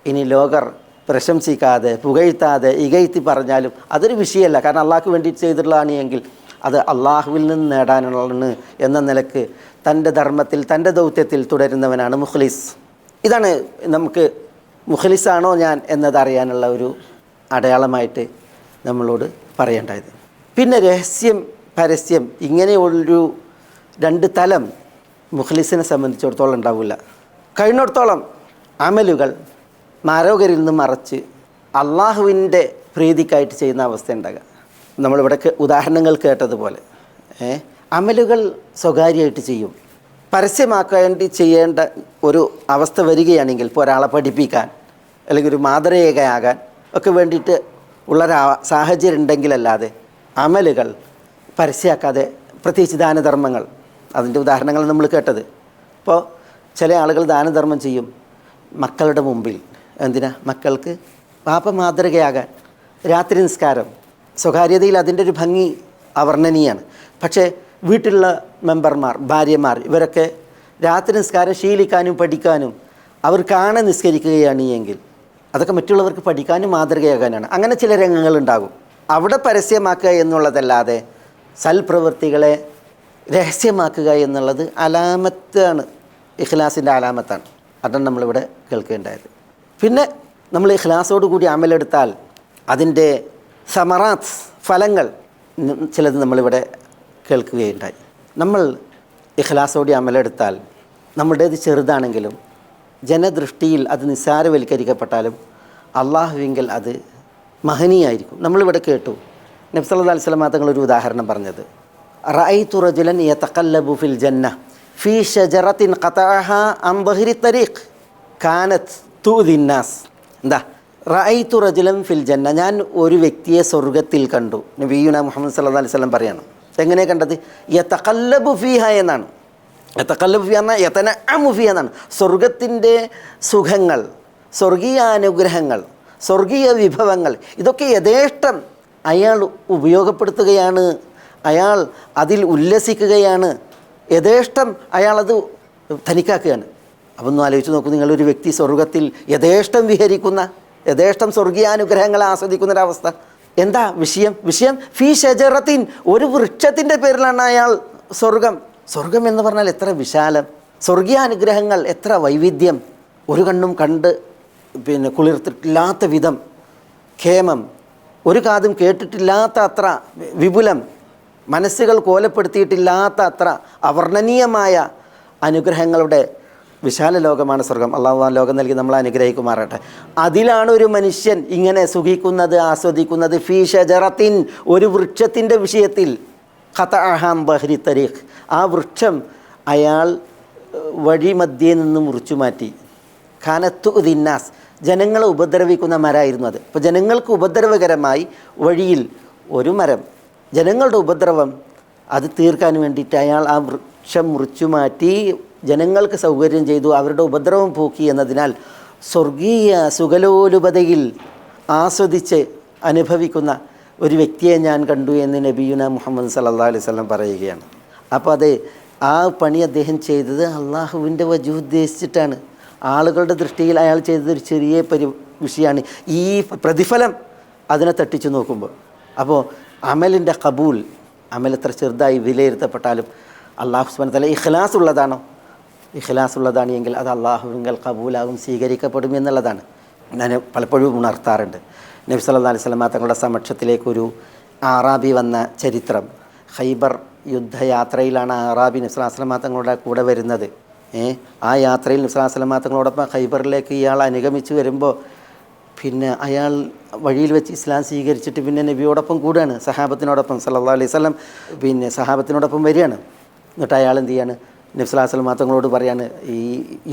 ഇനി ലോകർ പ്രശംസിക്കാതെ പുകഴ്ത്താതെ ഇകഴ്ത്തി പറഞ്ഞാലും അതൊരു വിഷയമല്ല. കാരണം അള്ളാഹ്ക്ക് വേണ്ടി ചെയ്തിട്ടുള്ളതാണ് എങ്കിൽ അത് അള്ളാഹുവിൽ നിന്ന് നേടാനുള്ളതാണ് എന്ന നിലക്ക് തൻ്റെ ധർമ്മത്തിൽ തൻ്റെ ദൗത്യത്തിൽ തുടരുന്നവനാണ് മുഖ്ലിസ്. ഇതാണ് നമുക്ക് മുഖ്ലിസാണോ ഞാൻ എന്നതറിയാനുള്ള ഒരു അടയാളമായിട്ട് നമ്മളോട് പറയേണ്ടത്. പിന്നെ രഹസ്യം പരസ്യം ഇങ്ങനെയുള്ളൊരു രണ്ട് തലം മുഖ്ലിസിനെ സംബന്ധിച്ചിടത്തോളം ഉണ്ടാവില്ല. കഴിഞ്ഞിടത്തോളം അമലുകൾ മാരോകരിൽ നിന്ന് മറച്ച് അള്ളാഹുവിൻ്റെ പ്രീതിക്കായിട്ട് ചെയ്യുന്ന അവസ്ഥ ഉണ്ടാകുക. നമ്മളിവിടെ ഉദാഹരണങ്ങൾ കേട്ടതുപോലെ അമലുകൾ സ്വകാര്യമായിട്ട് ചെയ്യും. പരസ്യമാക്കേണ്ടി ചെയ്യേണ്ട ഒരു അവസ്ഥ വരികയാണെങ്കിൽ ഇപ്പോൾ ഒരാളെ പഠിപ്പിക്കാൻ അല്ലെങ്കിൽ ഒരു മാതൃകയാകാൻ ഒക്കെ വേണ്ടിയിട്ട് ഉള്ളൊരു സാഹചര്യം ഉണ്ടെങ്കിലല്ലാതെ അമലുകൾ പരസ്യമാക്കാതെ, പ്രത്യേകിച്ച് ദാനധർമ്മങ്ങൾ, അതിൻ്റെ ഉദാഹരണങ്ങൾ നമ്മൾ കേട്ടത്. ഇപ്പോൾ ചില ആളുകൾ ദാനധർമ്മം ചെയ്യും മക്കളുടെ മുമ്പിൽ. എന്തിനാ? മക്കൾക്ക് പാപ മാതൃകയാകാൻ. രാത്രി നിസ്കാരം സ്വകാര്യതയിൽ അതിൻ്റെ ഒരു ഭംഗി അവർണ്ണനീയാണ്. പക്ഷേ വീട്ടിലുള്ള മെമ്പർമാർ, ഭാര്യമാർ, ഇവരൊക്കെ രാത്രി നിസ്കാരം ശീലിക്കാനും പഠിക്കാനും അവർ കാണാൻ നിസ്കരിക്കുകയാണ് എങ്കിൽ അതൊക്കെ മറ്റുള്ളവർക്ക് പഠിക്കാനും മാതൃകയാകാനാണ്. അങ്ങനെ ചില രംഗങ്ങളുണ്ടാകും. അവിടെ പരസ്യമാക്കുക എന്നുള്ളതല്ലാതെ സൽപ്രവൃത്തികളെ രഹസ്യമാക്കുക എന്നുള്ളത് അലാമത്താണ്, ഇഖ്ലാസിൻ്റെ അലാമത്താണ്. അതാണ് നമ്മളിവിടെ കേൾക്കേണ്ടത്. പിന്നെ നമ്മൾ ഇഖ്ലാസോടുകൂടി അമലെടുത്താൽ അതിൻ്റെ സമറാത്ത്, ഫലങ്ങൾ ചിലത് നമ്മളിവിടെ കേൾക്കുകയുണ്ടായി. നമ്മൾ ഇഖ്ലാസോടെ അമലെടുത്താൽ നമ്മുടേത് ചെറുതാണെങ്കിലും ജനദൃഷ്ടിയിൽ അത് നിസ്സാരവൽക്കരിക്കപ്പെട്ടാലും അള്ളാഹുവിങ്കൽ അത് മഹനീയായിരിക്കും. നമ്മളിവിടെ കേട്ടു നബി സല്ലല്ലാഹു അലൈഹി വസല്ലം തങ്ങളൊരു ഉദാഹരണം പറഞ്ഞത്, റഅയ്തു റജുലൻ യതഖല്ലബു ഫിൽ ജന്ന ഫീ ഷജറത്തിൻ ഖതഅഹാ അൻ ദഹ്രി തരീഖ് കാനത് തുദി നാസ്. എന്താ? റഅയ്തു റജുലൻ ഫിൽ ജന്ന, ഞാൻ ഒരു വ്യക്തിയെ സ്വർഗത്തിൽ കണ്ടു. നബിയുന മുഹമ്മദ് സല്ലല്ലാഹു അലൈഹി വസല്ലം പറയാണ്. എങ്ങനെ കണ്ടത്? യതഖല്ലബു ഫീഹ എന്നാണ്. യതഖല്ലബു ഫീഹ എന്നാൽ യതനഅമു ഫീഹ എന്നാണ്. സ്വർഗത്തിൻ്റെ സുഖങ്ങൾ, സ്വർഗീയ അനുഗ്രഹങ്ങൾ, സ്വർഗീയ വിഭവങ്ങൾ ഇതൊക്കെ യഥേഷ്ടം അയാൾ ഉപയോഗപ്പെടുത്തുകയാണ്, അയാൾ അതിൽ ഉല്ലസിക്കുകയാണ്, യഥേഷ്ടം അയാളത് തനിക്കാക്കുകയാണ്. അപ്പം ഒന്ന് ആലോചിച്ച് നോക്കൂ, നിങ്ങളൊരു വ്യക്തി സ്വർഗത്തിൽ യഥേഷ്ടം വിഹരിക്കുന്ന, യഥേഷ്ടം സ്വർഗീയാനുഗ്രഹങ്ങളെ ആസ്വദിക്കുന്നൊരവസ്ഥ. എന്താ വിഷയം? വിഷയം ഫീ ഷജറത്തിൻ, ഒരു വൃക്ഷത്തിൻ്റെ പേരിലാണ് അയാൾ സ്വർഗം. സ്വർഗം എന്ന് പറഞ്ഞാൽ എത്ര വിശാലം, സ്വർഗീയാനുഗ്രഹങ്ങൾ എത്ര വൈവിധ്യം, ഒരു കണ്ണും കണ്ട് കുളിർത്തിട്ടില്ലാത്ത വിധം ഖേമം, ഒരു കാതും കേട്ടിട്ടില്ലാത്ത അത്ര വിപുലം, മനസ്സുകൾ കോലപ്പെടുത്തിയിട്ടില്ലാത്ത അത്ര അവർണ്ണനീയമായ അനുഗ്രഹങ്ങളുടെ വിശാല ലോകമാണ് സ്വർഗം. അള്ളാഹു ആ ലോകം നൽകി നമ്മളെ അനുഗ്രഹിക്കുമാറട്ടെ. അതിലാണ് ഒരു മനുഷ്യൻ ഇങ്ങനെ സുഖിക്കുന്നത്, ആസ്വദിക്കുന്നത്. ഫീ ഷജറത്തിൻ, ഒരു വൃക്ഷത്തിൻ്റെ വിഷയത്തിൽ. ഖതഅഹാ അൻ ദഹ്രി തരീഖ്, ആ വൃക്ഷം അയാൾ വഴിമധ്യേ നിന്ന് മുറിച്ചു മാറ്റി. കാനത്തു ദിന്നാസ്, ജനങ്ങളെ ഉപദ്രവിക്കുന്ന മരമായിരുന്നു അത്. അപ്പോൾ ജനങ്ങൾക്ക് ഉപദ്രവകരമായി വഴിയിൽ ഒരു മരം, ജനങ്ങളുടെ ഉപദ്രവം അത് തീർക്കാൻ വേണ്ടിയിട്ട് അയാൾ ആ വൃക്ഷം മുറിച്ചു മാറ്റി ജനങ്ങൾക്ക് സൗകര്യം ചെയ്തു, അവരുടെ ഉപദ്രവം പോക്കി എന്നതിനാൽ സ്വർഗീയ സുഖലോലുപതയിൽ ആസ്വദിച്ച് അനുഭവിക്കുന്ന ഒരു വ്യക്തിയെ ഞാൻ കണ്ടു എന്ന് നബിയുന മുഹമ്മദ് സല്ലല്ലാഹു അലൈഹി വസല്ലം പറയുകയാണ്. അപ്പോൾ അത് ആ പണി അദ്ദേഹം ചെയ്തത് അള്ളാഹുവിൻ്റെ വജു ഉദ്ദേശിച്ചിട്ടാണ്. ആളുകളുടെ ദൃഷ്ടിയിൽ അയാൾ ചെയ്തതൊരു ചെറിയ വിഷയമാണ്. ഈ പ്രതിഫലം അതിനെ തട്ടിച്ചു നോക്കുമ്പോൾ, അപ്പോൾ അമലിൻ്റെ കബൂൽ, അമൽ എത്ര ചെറുതായി വിലയിരുത്തപ്പെട്ടാലും അള്ളാഹു സുബ്ഹാനഹു വ തആല ഇഖ്ലാസ് ഉള്ളതാണോ, ഇഖ്ലാസ് ഉള്ളതാണ് എങ്കിൽ അത് അള്ളാഹുവിങ്കൽ കബൂലാകും, സ്വീകരിക്കപ്പെടും എന്നുള്ളതാണ് ഞാൻ പലപ്പോഴും ഉണർത്താറുണ്ട്. നബി സല്ലല്ലാഹു അലൈഹി വസല്ലം തങ്ങളുടെ സമക്ഷത്തിലേക്കൊരു ആറാബി വന്ന ചരിത്രം. ഖൈബർ യുദ്ധയാത്രയിലാണ് ആറാബി നബി സല്ലല്ലാഹു അലൈഹി വസല്ലം തങ്ങളുടെ കൂടെ വരുന്നത്. ആ യാത്രയിൽ നബി സല്ലല്ലാഹു അലൈഹി വസല്ലം തങ്ങളോടൊപ്പം ഖൈബറിലേക്ക് ഇയാൾ അനുഗമിച്ച് വരുമ്പോൾ പിന്നെ അയാൾ വഴിയിൽ വെച്ച് ഇസ്ലാം സ്വീകരിച്ചിട്ട് പിന്നെ നബിയോടൊപ്പം കൂടുകയാണ്, സഹാബത്തിനോടൊപ്പം. സല്ലല്ലാഹു അലൈഹി വസല്ലം പിന്നെ സഹാബത്തിനോടൊപ്പം വരികയാണ്. എന്നിട്ട് അയാൾ എന്ത് ചെയ്യാണ്? നബി സല്ലല്ലാഹു അലൈഹി വസല്ലം തങ്ങളോട് പറയാണ് ഈ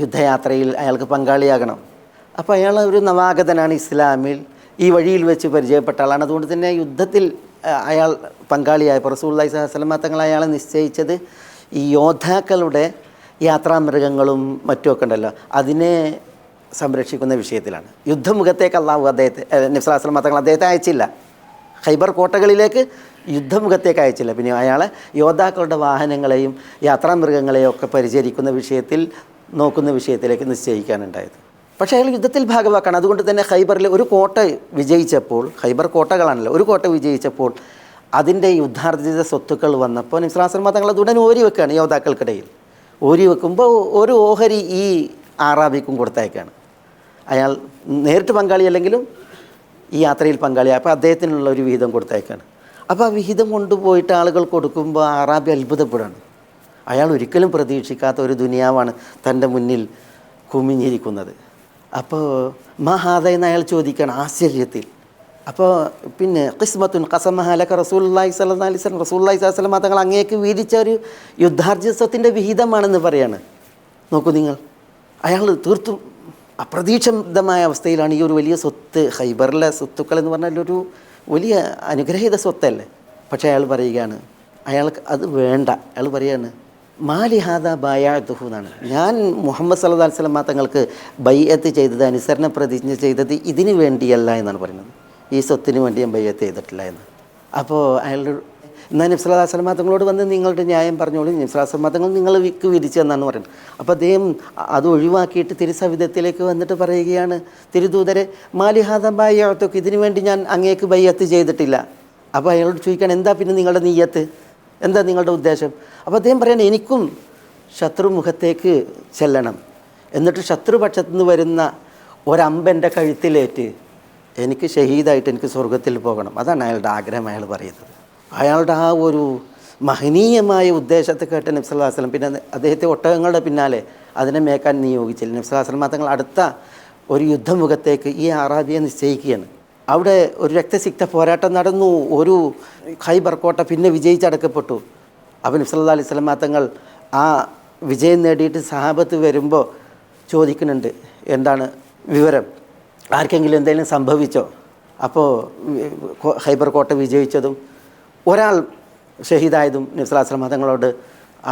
യുദ്ധയാത്രയിൽ അയാൾക്ക് പങ്കാളിയാകണം. അപ്പോൾ അയാൾ ഒരു നവാഗതനാണ്, ഇസ്ലാമിൽ ഈ വഴിയിൽ വെച്ച് പരിചയപ്പെട്ട ആളാണ്. അതുകൊണ്ട് തന്നെ യുദ്ധത്തിൽ അയാൾ പങ്കാളിയായപ്പോൾ റസൂലുള്ളാഹി സ്വല്ലല്ലാഹു അലൈഹി വസല്ലം തങ്ങൾ അയാളെ നിശ്ചയിച്ചത് ഈ യോദ്ധാക്കളുടെ യാത്രാമൃഗങ്ങളും മറ്റുമൊക്കെ ഉണ്ടല്ലോ അതിനെ സംരക്ഷിക്കുന്ന വിഷയത്തിലാണ്. യുദ്ധമുഖത്തേക്ക് അള്ളാഹു അദ്ദേഹത്തെ നബി സ്വല്ലല്ലാഹു അലൈഹി വസല്ലം തങ്ങൾ അദ്ദേഹത്തെ അയച്ചില്ല. ഖൈബർ കോട്ടകളിലേക്ക് യുദ്ധമുഖത്തേക്ക് അയച്ചില്ല. പിന്നെ അയാളെ യോദ്ധാക്കളുടെ വാഹനങ്ങളെയും യാത്രാമൃഗങ്ങളെയും ഒക്കെ പരിചരിക്കുന്ന വിഷയത്തിൽ നോക്കുന്ന വിഷയത്തിലേക്ക് നിശ്ചയിക്കാനുണ്ടായത്. പക്ഷേ അയാൾ യുദ്ധത്തിൽ ഭാഗമാക്കാണ്. അതുകൊണ്ട് തന്നെ ഖൈബറിൽ ഒരു കോട്ട വിജയിച്ചപ്പോൾ, ഖൈബർ കോട്ടകളാണല്ലോ, ഒരു കോട്ട വിജയിച്ചപ്പോൾ അതിൻ്റെ യുദ്ധാർജിത സ്വത്തുക്കൾ വന്നപ്പോൾ നബി സ്വല്ലല്ലാഹു അലൈഹി വസല്ലം തങ്ങൾ അത് ഉടൻ ഓരി വെക്കുകയാണ്. യോദ്ധാക്കൾക്കിടയിൽ ഓരി വെക്കുമ്പോൾ ഒരു ഓഹരി ഈ ആറാബിക്കും കൊടുത്തയക്കാണ്. അയാൾ നേരിട്ട് പങ്കാളിയല്ലെങ്കിലും ഈ യാത്രയിൽ പങ്കാളിയായി. അപ്പോൾ അദ്ദേഹത്തിനുള്ള ഒരു വിഹിതം കൊടുത്തയക്കാണ്. അപ്പോൾ ആ വിഹിതം കൊണ്ടുപോയിട്ട് ആളുകൾ കൊടുക്കുമ്പോൾ ആറാബി അത്ഭുതപ്പെടുകയാണ്. അയാൾ ഒരിക്കലും പ്രതീക്ഷിക്കാത്ത ഒരു ദുനിയാവാണ് തൻ്റെ മുന്നിൽ കുമിഞ്ഞിരിക്കുന്നത്. അപ്പോൾ മഹാദ എന്ന് അയാൾ ചോദിക്കുകയാണ് ആശ്ചര്യത്തിൽ. അപ്പോൾ പിന്നെ ഖിസ്മത്തുൻ ഖസമഹ ലക റസൂലുള്ളാഹി സ്വല്ലല്ലാഹി അലൈഹി വസല്ലം, റസൂലുള്ളാഹി സ്വല്ലല്ലാഹി അലൈഹി വസല്ലം തങ്ങൾ അങ്ങേക്ക് വീതിച്ച ഒരു യുദ്ധാർജിതത്തിൻ്റെ വിഹിതമാണെന്ന് പറയാണ്. നോക്കൂ നിങ്ങൾ, അയാൾ തീർത്തും അപ്രതീക്ഷിതമായ അവസ്ഥയിലാണ്. ഈ ഒരു വലിയ സ്വത്ത്, ഖൈബറിലെ സ്വത്തുക്കൾ എന്ന് പറഞ്ഞാൽ ഒരു വലിയ അനുഗ്രഹീത സ്വത്തല്ലേ. പക്ഷേ അയാൾ പറയുകയാണ്, അയാൾക്ക് അത് വേണ്ട. അയാൾ പറയുകയാണ് മാലിഹാദ ബയാഅതുഹു എന്നാണ്. ഞാൻ മുഹമ്മദ് സല്ലല്ലാഹു അലൈഹി വസല്ലം തങ്ങൾക്ക് ബൈഅത്ത് ചെയ്തത്, അനുസരണ പ്രതിജ്ഞ ചെയ്തത് ഇതിന് വേണ്ടിയല്ല എന്നാണ് പറയുന്നത്. ഈ സ്വത്തിന് വേണ്ടി ഞാൻ ബൈഅത്ത് ചെയ്തിട്ടില്ല എന്ന്. അപ്പോൾ അയാൾ എന്നാൽ നബി സല്ലല്ലാഹു അലൈഹി വസല്ലം തങ്ങളോട് വന്ന് നിങ്ങളുടെ ന്യായം പറഞ്ഞോളൂ, നബി സല്ലല്ലാഹു അലൈഹി വസല്ലം തങ്ങൾ നിങ്ങൾക്ക് വിധിച്ചു എന്നാണ് പറയുന്നത്. അപ്പോൾ അദ്ദേഹം അത് ഒഴിവാക്കിയിട്ട് തിരുസവിധത്തിലേക്ക് വന്നിട്ട് പറയുകയാണ്, തിരുദൂതരെ മാലിഹാദ ബയാഅതുഹു, ഇതിനു വേണ്ടി ഞാൻ അങ്ങേക്ക് ബൈഅത്ത് ചെയ്തിട്ടില്ല. അപ്പോൾ അയാളോട് ചോദിക്കുകയാണ് എന്താ പിന്നെ നിങ്ങളുടെ നിയ്യത്ത്, എന്താ നിങ്ങളുടെ ഉദ്ദേശം? അപ്പോൾ അദ്ദേഹം പറയണം എനിക്കും ശത്രുമുഖത്തേക്ക് ചെല്ലണം, എന്നിട്ട് ശത്രുപക്ഷത്തു നിന്ന് വരുന്ന ഒരമ്പൻ്റെ കഴുത്തിലേറ്റ് എനിക്ക് ഷഹീദായിട്ട് എനിക്ക് സ്വർഗത്തിൽ പോകണം. അതാണ് അയാളുടെ ആഗ്രഹം അയാൾ പറയുന്നത്. അയാളുടെ ആ ഒരു മഹനീയമായ ഉദ്ദേശത്തെ കേട്ട് നബി സല്ലല്ലാഹു അലൈഹി വസല്ലം പിന്നെ അദ്ദേഹത്തെ ഒട്ടകങ്ങളുടെ പിന്നാലെ അതിനെ മേക്കാൻ നിയോഗിച്ചില്ല. നബി സല്ലല്ലാഹു അലൈഹി വസല്ലം തങ്ങൾ അടുത്ത ഒരു യുദ്ധമുഖത്തേക്ക് ഈ അറാബിയെ നിശ്ചയിക്കുകയാണ്. അവിടെ ഒരു രക്തസിക്ത പോരാട്ടം നടന്നു. ഒരു ഖൈബർ കോട്ട പിന്നെ വിജയിച്ചടക്കപ്പെട്ടു. അപ്പോൾ നബി സല്ലല്ലാഹു അലൈഹി വസല്ലം തങ്ങൾ ആ വിജയം നേടിയിട്ട് സഹാബത്ത് വരുമ്പോൾ ചോദിക്കുന്നുണ്ട്, എന്താണ് വിവരം, ആർക്കെങ്കിലും എന്തെങ്കിലും സംഭവിച്ചോ? അപ്പോൾ ഖൈബർ കോട്ട വിജയിച്ചതും ഒരാൾ ഷഹീദായതും നബി സല്ലല്ലാഹു അലൈഹി വസല്ലം തങ്ങളോട്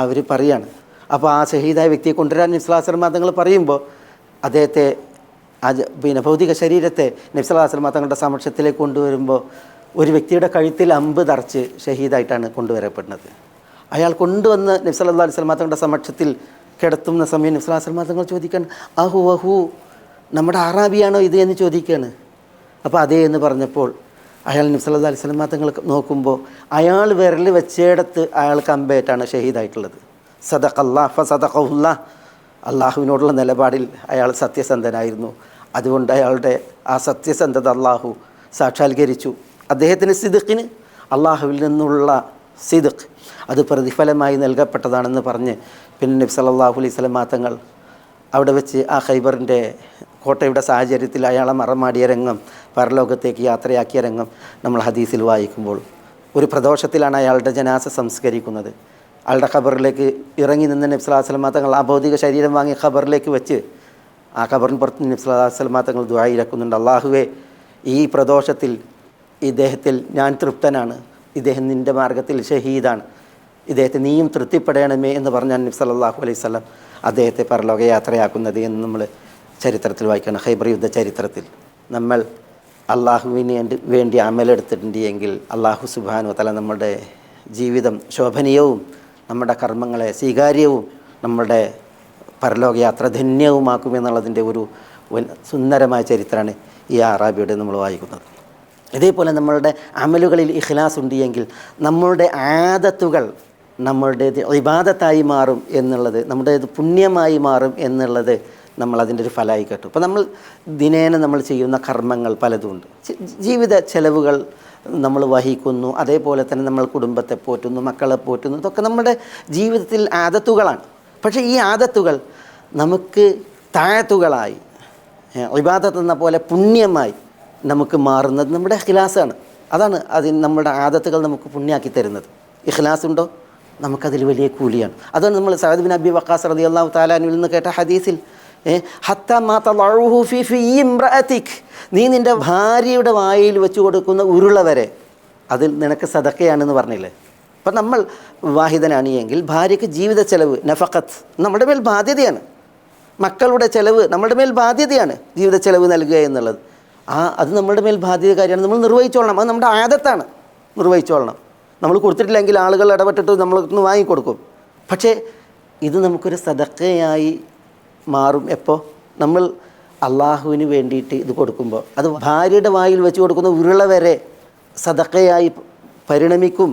അവർ പറയാണ്. അപ്പോൾ ആ ഷഹീദായ വ്യക്തിയെ കൊണ്ടുവരാൻ നബി സല്ലല്ലാഹു അലൈഹി വസല്ലം തങ്ങൾ പറയുമ്പോൾ അദ്ദേഹത്തെ പിന്നെ ഭൗതിക ശരീരത്തെ നബി സല്ലല്ലാഹു അലൈഹി വസല്ലം തങ്ങളുടെ സമക്ഷത്തിലേക്ക് കൊണ്ടുവരുമ്പോൾ ഒരു വ്യക്തിയുടെ കഴുത്തിൽ അമ്പ് തറച്ച് ഷഹീദായിട്ടാണ് കൊണ്ടുവരപ്പെടുന്നത്. അയാൾ കൊണ്ടുവന്ന് നബി സല്ലല്ലാഹു അലൈഹി വസല്ലം തങ്ങളുടെ സമക്ഷത്തിൽ കിടത്തുന്ന സമയം നബി സല്ലല്ലാഹു അലൈഹി വസല്ലം തങ്ങൾ ചോദിക്കുകയാണ്, അഹു നമ്മുടെ അറാബിയാണോ ഇത് എന്ന് ചോദിക്കുകയാണ്. അപ്പോൾ അതേ എന്ന് പറഞ്ഞപ്പോൾ അയാൾ നബി സല്ലല്ലാഹു അലൈഹി വസല്ലം തങ്ങൾ നോക്കുമ്പോൾ അയാൾ വിരൽ വെച്ചേടത്ത് അയാൾക്ക് അമ്പേറ്റാണ് ഷഹീദായിട്ടുള്ളത്. സദഖല്ലാഹ് ഫസദഖഹുല്ലാഹ്, അള്ളാഹുവിനോടുള്ള നിലപാടിൽ അയാൾ സത്യസന്ധനായിരുന്നു. അതുകൊണ്ട് അയാളുടെ ആ സത്യസന്ധത അള്ളാഹു സാക്ഷാത്കരിച്ചു. അദ്ദേഹത്തിന് സിദ്ഖിന് അള്ളാഹുവിൽ നിന്നുള്ള സിദ്ഖ് അത് പ്രതിഫലമായി നൽകപ്പെട്ടതാണെന്ന് പറഞ്ഞ് പിന്നെ നബി സല്ലല്ലാഹു അലൈഹി വസല്ലം തങ്ങൾ അവിടെ വെച്ച് ആ ഖൈബറിൻ്റെ കോട്ടയുടെ സാഹചര്യത്തിൽ അയാളെ മറമാടിയ രംഗം, പരലോകത്തേക്ക് യാത്രയാക്കിയ രംഗം നമ്മൾ ഹദീസിൽ വായിക്കുമ്പോൾ ഒരു പ്രദോഷത്തിലാണ് അയാളുടെ ജനാസ സംസ്കരിക്കുന്നത്. അയാളുടെ ഖബറിലേക്ക് ഇറങ്ങി നിന്ന് നബി സല്ലല്ലാഹു അലൈഹി വസല്ലം തങ്ങൾ ആ ഭൗതിക ശരീരം വാങ്ങി ഖബറിലേക്ക് വെച്ച് ആ ഖബറിന് പുറത്ത് നബി സല്ലല്ലാഹു അലൈഹി വസല്ലം തങ്ങൾ ദുആ ഇറക്കുന്നുണ്ട്, അല്ലാഹുവേ ഈ പ്രദോഷത്തിൽ ഇദ്ദേഹത്തിൽ ഞാൻ തൃപ്തനാണ്, ഇദ്ദേഹം നിൻ്റെ മാർഗത്തിൽ ഷഹീദാണ്, ഇദ്ദേഹത്തെ നീയും തൃപ്തിപ്പെടണമേ എന്ന് പറഞ്ഞാൽ നബി സല്ലല്ലാഹു അലൈഹി വസല്ലം അദ്ദേഹത്തെ പരലോക യാത്രയാക്കുന്നത് എന്ന് നമ്മൾ ചരിത്രത്തിൽ വായിക്കണം. ഖൈബർ യുദ്ധ ചരിത്രത്തിൽ നമ്മൾ അള്ളാഹുവിന് വേണ്ടി അമലെടുത്തിട്ടുണ്ട് എങ്കിൽ അള്ളാഹു സുബ്ഹാനഹു വ തആല നമ്മുടെ ജീവിതം ശോഭനീയവും നമ്മുടെ കർമ്മങ്ങളെ സ്വീകാര്യവും നമ്മുടെ പരലോകയാത്ര ധന്യവുമാക്കുമെന്നുള്ളതിൻ്റെ ഒരു സുന്ദരമായ ചരിത്രമാണ് ഈ അറാബിയുടെ നമ്മൾ വായിക്കുന്നത്. ഇതേപോലെ നമ്മളുടെ അമലുകളിൽ ഇഖ്ലാസ് ഉണ്ട് എങ്കിൽ നമ്മളുടെ ആദത്തുകൾ നമ്മളുടേത് ഇബാദത്തായി മാറും എന്നുള്ളത്, നമ്മുടേത് പുണ്യമായി മാറും എന്നുള്ളത് നമ്മളതിൻ്റെ ഒരു ഫലമായി കേട്ടു. അപ്പോൾ നമ്മൾ ദിനേന നമ്മൾ ചെയ്യുന്ന കർമ്മങ്ങൾ പലതുമുണ്ട്. ജീവിത ചെലവുകൾ നമ്മൾ വഹിക്കുന്നു, അതേപോലെ തന്നെ നമ്മൾ കുടുംബത്തെ പോറ്റുന്നു, മക്കളെ പോറ്റുന്നു, ഇതൊക്കെ നമ്മുടെ ജീവിതത്തിൽ ആദത്തുകളാണ്. പക്ഷേ ഈ ആദത്തുകൾ നമുക്ക് താഴത്തുകളായി ഇബാദത്ത് എന്ന പോലെ പുണ്യമായി നമുക്ക് മാറുന്നത് നമ്മുടെ ഇഖ്ലാസാണ്. അതാണ് അതിന് നമ്മുടെ ആദത്തുകൾ നമുക്ക് പുണ്യാക്കി തരുന്നത്. ഇഖ്ലാസ് ഉണ്ടോ നമുക്കതിൽ വലിയ കൂലിയാണ്. അതാണ് നമ്മൾ സഅദ് ബിൻ അബി വഖാസ് റളിയല്ലാഹു തആല അൻഹുവിൽ നിന്ന് കേട്ട ഹദീസിൽ ഹത്താ മാ തളഉഹു ഫീ ഇംറഅതിക്, നീ നിൻ്റെ ഭാര്യയുടെ വായിൽ വെച്ച് കൊടുക്കുന്ന ഉരുള വരെ അതിൽ നിനക്ക് സദക്കയാണെന്ന് പറഞ്ഞില്ലേ. അപ്പം നമ്മൾ വിവാഹിതനാണ് എങ്കിൽ ഭാര്യയ്ക്ക് ജീവിത ചെലവ് നഫഖത്ത് നമ്മുടെ മേൽ ബാധ്യതയാണ്. മക്കളുടെ ചെലവ് നമ്മുടെ മേൽ ബാധ്യതയാണ്, ജീവിത ചെലവ് നൽകുക എന്നുള്ളത്. അത് നമ്മുടെ മേൽ ബാധ്യതകാരിയാണ്, നമ്മൾ നിർവഹിച്ചോളണം. അത് നമ്മുടെ ആദത്താണ്, നിർവഹിച്ചോളണം. നമ്മൾ കൊടുത്തിട്ടില്ലെങ്കിൽ ആളുകൾ ഇടപെട്ടിട്ട് നമ്മളൊന്ന് വാങ്ങിക്കൊടുക്കും. പക്ഷേ ഇത് നമുക്കൊരു സദക്കയായി മാറും എപ്പോൾ നമ്മൾ അള്ളാഹുവിന് വേണ്ടിയിട്ട് ഇത് കൊടുക്കുമ്പോൾ. അത് ഭാര്യയുടെ വായിൽ വെച്ച് കൊടുക്കുന്ന ഉരുള വരെ സദക്കയായി പരിണമിക്കും,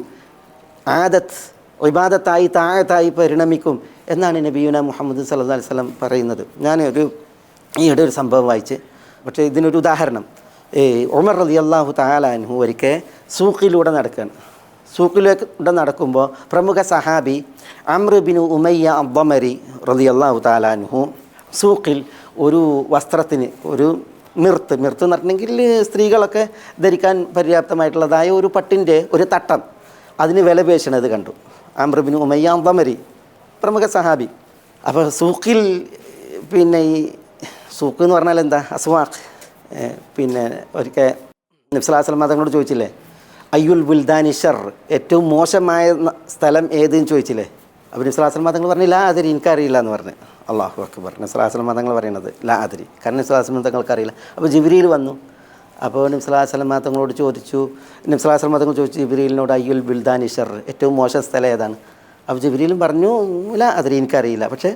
ആദത്ത് ഇബാദത്തായി താഴത്തായി പരിണമിക്കും എന്നാണ് നബിയുന മുഹമ്മദ് സല്ലല്ലാഹു അലൈഹി വസല്ലം പറയുന്നത്. ഞാൻ ഈയിടെ ഒരു സംഭവം വായിച്ച്, പക്ഷേ ഇതിനൊരു ഉദാഹരണം. ഉമർ റളിയല്ലാഹു തആല അൻഹു ഒരിക്കൽ സൂഖിലൂടെ നടക്കുകയാണ്. സൂഖിലൂടെ നടക്കുമ്പോൾ പ്രമുഖ സഹാബി അംർ ബിൻ ഉമയ്യ അദ്ദമരി റളിയല്ലാഹു തആല അൻഹു സൂഖിൽ ഒരു വസ്ത്രത്തിന് ഒരു മിർത്ത് എന്ന് പറഞ്ഞിട്ടുണ്ടെങ്കിൽ സ്ത്രീകളൊക്കെ ധരിക്കാൻ പര്യാപ്തമായിട്ടുള്ളതായ ഒരു പട്ടിൻ്റെ ഒരു തട്ടം അതിന് വില പേശണത് കണ്ടു. അംർ ബിൻ ഉമയ്യ അദ്ദമരി പ്രമുഖ സഹാബി. അപ്പോൾ സൂഖിൽ പിന്നെ ഈ സൂഖ് എന്ന് പറഞ്ഞാൽ എന്താ, അസ്വാഖ്. പിന്നെ ഒരിക്കൽ നബി സല്ലല്ലാഹു അലൈഹി വസല്ലം തങ്ങളോട് ചോദിച്ചില്ലേ, അയ്യുൽ ബുൽദാനി ഷർ, ഏറ്റവും മോശമായ സ്ഥലം ഏതെന്ന് ചോദിച്ചില്ലേ. അപ്പോൾ നബി സല്ലല്ലാഹു അലൈഹി വസല്ലം തങ്ങൾ പറഞ്ഞു ലാ അദ്രി, എനിക്കറിയില്ല എന്ന് പറഞ്ഞു. അല്ലാഹു അക്ബർ. നബി സല്ലല്ലാഹു അലൈഹി വസല്ലം തങ്ങൾ പറയുന്നത് ലാ അദ്രി, കാരണം നബി സല്ലല്ലാഹു അലൈഹി വസല്ലം തങ്ങൾക്ക് അറിയില്ല. അപ്പോൾ ജിബ്രീൽ വന്നു. അപ്പോൾ നബി സല്ലല്ലാഹു അലൈഹി വസല്ലം തങ്ങളോട് ചോദിച്ചു, നബി സല്ലല്ലാഹു അലൈഹി വസല്ലം തങ്ങൾ ചോദിച്ചു ജിബ്രീലിനോട് അയ്യുൽ ബുൽദാനി ഷർ, ഏറ്റവും മോശം സ്ഥലം ഏതാണ്. അപ്പോൾ ജിബ്രീലും പറഞ്ഞു ലാ അദ്രി, എനിക്കറിയില്ല, പക്ഷേ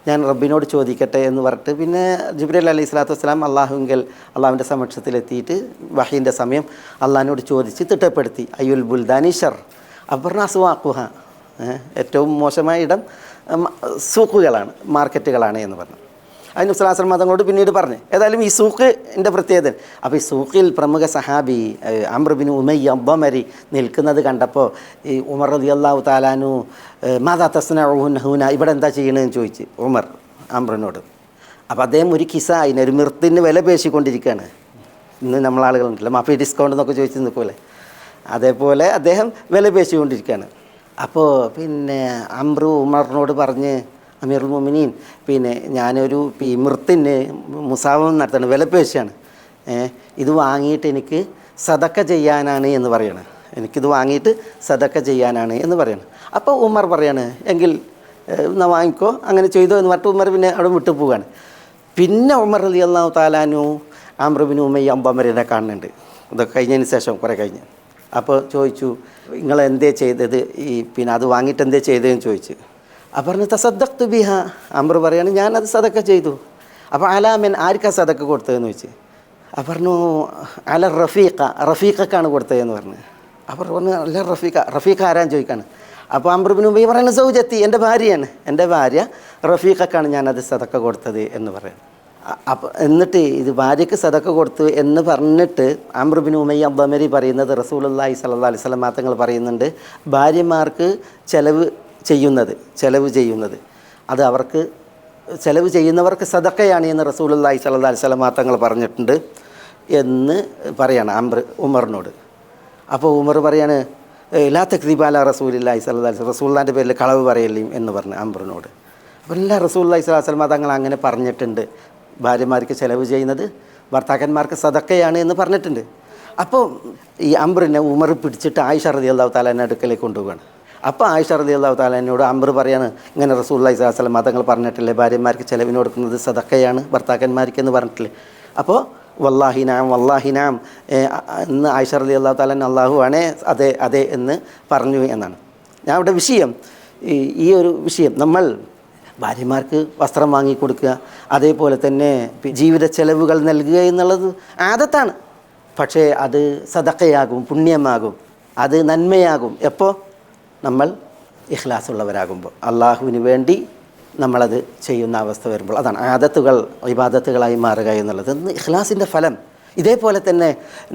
ഞാൻ റബ്ബിനോട് ചോദിക്കട്ടെ എന്ന് പറഞ്ഞിട്ട് പിന്നെ ജിബ്രീൽ അലൈഹി സ്വലാത്തു വസ്സലാം അള്ളാഹുവിൻ്റെ സമക്ഷത്തിലെത്തിയിട്ട് വഹീൻ്റെ സമയം അള്ളാഹിനോട് ചോദിച്ച് തിട്ടപ്പെടുത്തി അയ്യുൽ ബുൽദാനി ഷർ. അപ്പോൾ പറഞ്ഞു അസ്വാഖുഹ, ഏറ്റവും മോശമായ ഇടം സൂക്കുകളാണ്, മാർക്കറ്റുകളാണ് എന്ന് പറഞ്ഞു. അതിന് സ്വലാസ്ലം തങ്ങളോട് പിന്നീട് പറഞ്ഞു. ഏതായാലും ഈ സൂഖിൻ്റെ പ്രത്യേകത. അപ്പോൾ ഈ സൂഖിൽ പ്രമുഖ സഹാബി അംർ ബിൻ ഉമയ്യ അദ്ദമരി നിൽക്കുന്നത് കണ്ടപ്പോൾ ഈ ഉമർ റളിയല്ലാഹു തആല അൻഹു മാദാ തസ്നഉന ഹുന, ഇവിടെ എന്താ ചെയ്യണമെന്ന് ചോദിച്ച് ഉമർ അംറിനോട്. അപ്പോൾ അദ്ദേഹം ഒരു കിസ അതിനൊരു മിർത്തിന് വില പേശിക്കൊണ്ടിരിക്കുകയാണ്. ഇന്ന് നമ്മളാളുകളുണ്ടല്ലോ മാഫി ഡിസ്കൗണ്ട് എന്നൊക്കെ ചോദിച്ച് നിൽക്കൂലെ, അതേപോലെ അദ്ദേഹം വില പേശിക്കൊണ്ടിരിക്കുകയാണ്. അപ്പോൾ പിന്നെ അംർ ഉമറിനോട് പറഞ്ഞ് അമീറുൽ മുഅ്മിനീൻ, പിന്നെ ഞാനൊരു മിർത്തിന് മുസാവം നടത്തണം, വിലപേശാണ്, ഇത് വാങ്ങിയിട്ട് എനിക്ക് സദക്ക ചെയ്യാനാണ് എന്ന് പറയണം, എനിക്കിത് വാങ്ങിയിട്ട് സദക്ക ചെയ്യാനാണ് എന്ന് പറയണം. അപ്പോൾ ഉമർ പറയാണ് എങ്കിൽ എന്നാൽ വാങ്ങിക്കോ, അങ്ങനെ ചെയ്തോ എന്ന് പറഞ്ഞിട്ട് ഉമർ പിന്നെ അവിടെ വിട്ടു പോവുകയാണ്. പിന്നെ ഉമർ റളിയല്ലാഹു തആല അൻഹു അംർ ബിൻ ഉമയ്യ അദ്ദമരിനെ കാണുന്നുണ്ട്. ഇതൊക്കെ കഴിഞ്ഞതിന് ശേഷം കുറേ കഴിഞ്ഞ്. അപ്പോൾ ചോദിച്ചു നിങ്ങൾ എന്തേ ചെയ്തത്, പിന്നെ അത് വാങ്ങിയിട്ട് എന്തേ ചെയ്തതെന്ന് ചോദിച്ചു. അപ്പോൾ പറഞ്ഞു തസദ്ദഖ്തു ബിഹ, അംർ പറയാണ് ഞാനത് സദക്ക ചെയ്തു. അപ്പോൾ അലാമൻ, ആർക്കാ സദക്ക കൊടുത്തതെന്ന് ചോദിച്ചു. അപ്പോൾ പറഞ്ഞു അല റഫീഖക്കാണ് കൊടുത്തതെന്ന് പറഞ്ഞു. അപ്പോൾ പറഞ്ഞു അല്ല റഫീഖ ആരാന്ന് ചോദിക്കാണ്. അപ്പോൾ അംർ ബിൻ ഉമയ്യ പറയുന്നത് സൗജത്തി, എൻ്റെ ഭാര്യയാണ്, എൻ്റെ ഭാര്യ റഫീഖക്കാണ് ഞാനത് സദക്ക കൊടുത്തത് എന്ന് പറയുന്നത്. അപ്പോൾ എന്നിട്ട് ഇത് ഭാര്യയ്ക്ക് സദക്ക കൊടുത്തു എന്ന് പറഞ്ഞിട്ട് അംർ ബിൻ ഉമയ്യ അദ്ദമരി പറയുന്നത് റസൂലുള്ളാഹി സ്വല്ലല്ലാഹു അലൈഹി വസല്ലം തങ്ങൾ പറയുന്നുണ്ട്, ഭാര്യമാർക്ക് ചെലവ് ചെയ്യുന്നത് അത് അവർക്ക് ചെലവ് ചെയ്യുന്നവർക്ക് സദക്കയാണ് എന്ന് റസൂലുള്ളാഹി സ്വല്ലല്ലാഹു അലൈഹി വസല്ലം തങ്ങൾ പറഞ്ഞിട്ടുണ്ട് എന്ന് പറയാണ് ഉമറിനോട്. അപ്പോൾ ഉമർ പറയാണ് ലാ തക്ദിബ അലാ റസൂലില്ലാഹി സ്വല്ലല്ലാഹു അലൈഹി വസല്ലം, റസൂലുള്ളാഹിൻ്റെ പേരിൽ കളവ് പറയല്ലേ എന്ന് പറഞ്ഞു അംറിനോട്. അപ്പോൾ എല്ലാ റസൂലുള്ളാഹി സ്വല്ലല്ലാഹു അലൈഹി വസല്ലം തങ്ങൾ അങ്ങനെ പറഞ്ഞിട്ടുണ്ട്, ഭാര്യമാർക്ക് ചെലവ് ചെയ്യുന്നത് ഭർത്താക്കന്മാർക്ക് സദക്കയാണ് എന്ന് പറഞ്ഞിട്ടുണ്ട്. അപ്പോൾ ഈ അംറിനെ ഉമർ പിടിച്ചിട്ട് ആയിഷ റളിയല്ലാഹു തആലയുടെ അടുക്കലേക്ക് കൊണ്ടുപോവുകയാണ്. അപ്പോൾ ആയിഷ റളിയല്ലാഹു തആലയോട് അംർ പറയാണ് ഇങ്ങനെ റസൂലുള്ളാഹി സ്വല്ലല്ലാഹു അലൈഹി വസല്ലം തങ്ങൾ പറഞ്ഞിട്ടില്ലേ ഭാര്യമാർക്ക് ചെലവിന് കൊടുക്കുന്നത് സദക്കയാണ് ഭർത്താക്കന്മാർക്ക് എന്ന് പറഞ്ഞിട്ടില്ലേ. അപ്പോൾ വല്ലാഹി നാം എന്ന് ആയിഷ റളിയല്ലാഹു തആല അല്ലാഹു ആണേ അതെ എന്ന് പറഞ്ഞു എന്നാണ്. ഞാൻ ഇവിടെ വിഷയം ഈ ഒരു വിഷയം, നമ്മൾ ഭാര്യമാർക്ക് വസ്ത്രം വാങ്ങിക്കൊടുക്കുക, അതേപോലെ തന്നെ ജീവിത ചെലവുകൾ നൽകുക എന്നുള്ളത് ആദത്താണ്. പക്ഷേ അത് സദക്കയാകും, പുണ്യമാകും, അത് നന്മയാകും എപ്പോൾ നമ്മൾ ഇഖ്ലാസുള്ളവരാകുമ്പോൾ, അള്ളാഹുവിന് വേണ്ടി നമ്മളത് ചെയ്യുന്ന അവസ്ഥ വരുമ്പോൾ. അതാണ് ആദത്തുകൾ ഇബാദത്തുകളായി മാറുക എന്നുള്ളത് ഇഖ്ലാസിൻ്റെ ഫലം. ഇതേപോലെ തന്നെ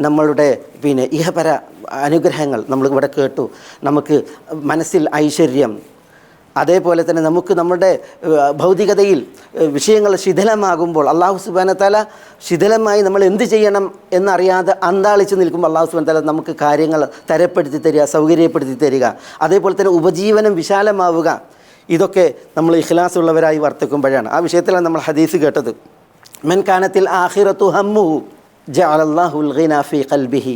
നമ്മളുടെ ഇഹപര അനുഗ്രഹങ്ങൾ നമ്മൾ ഇവിടെ കേട്ടു, നമുക്ക് മനസ്സിൽ ഐശ്വര്യം, അതേപോലെ തന്നെ നമുക്ക് നമ്മുടെ ഭൗതികതയിൽ വിഷയങ്ങൾ ശിഥിലമാകുമ്പോൾ അല്ലാഹു സുബ്ഹാനഹു വ തആല ശിഥിലമായി നമ്മൾ എന്ത് ചെയ്യണം എന്നറിയാതെ അന്താളിച്ച് നിൽക്കുമ്പോൾ അല്ലാഹു സുബ്ഹാനഹു വ തആല നമുക്ക് കാര്യങ്ങൾ തരപ്പെടുത്തി തരിക, സൗകര്യപ്പെടുത്തി തരിക. അതേപോലെ തന്നെ ഉപജീവനം വിശാലമാവുക. ഇതൊക്കെ നമ്മൾ ഇഖ്ലാസ് ഉള്ളവരായി വർത്തിക്കുമ്പോഴാണ്. ആ വിഷയത്തിലാണ് നമ്മൾ ഹദീസ് കേട്ടത്. മൻ കാനത്തിൽ ആഖിറത്തു ഹമ്മുഹു ജഅലല്ലാഹുൽ ഗിനാ ഫീ ഖൽബിഹി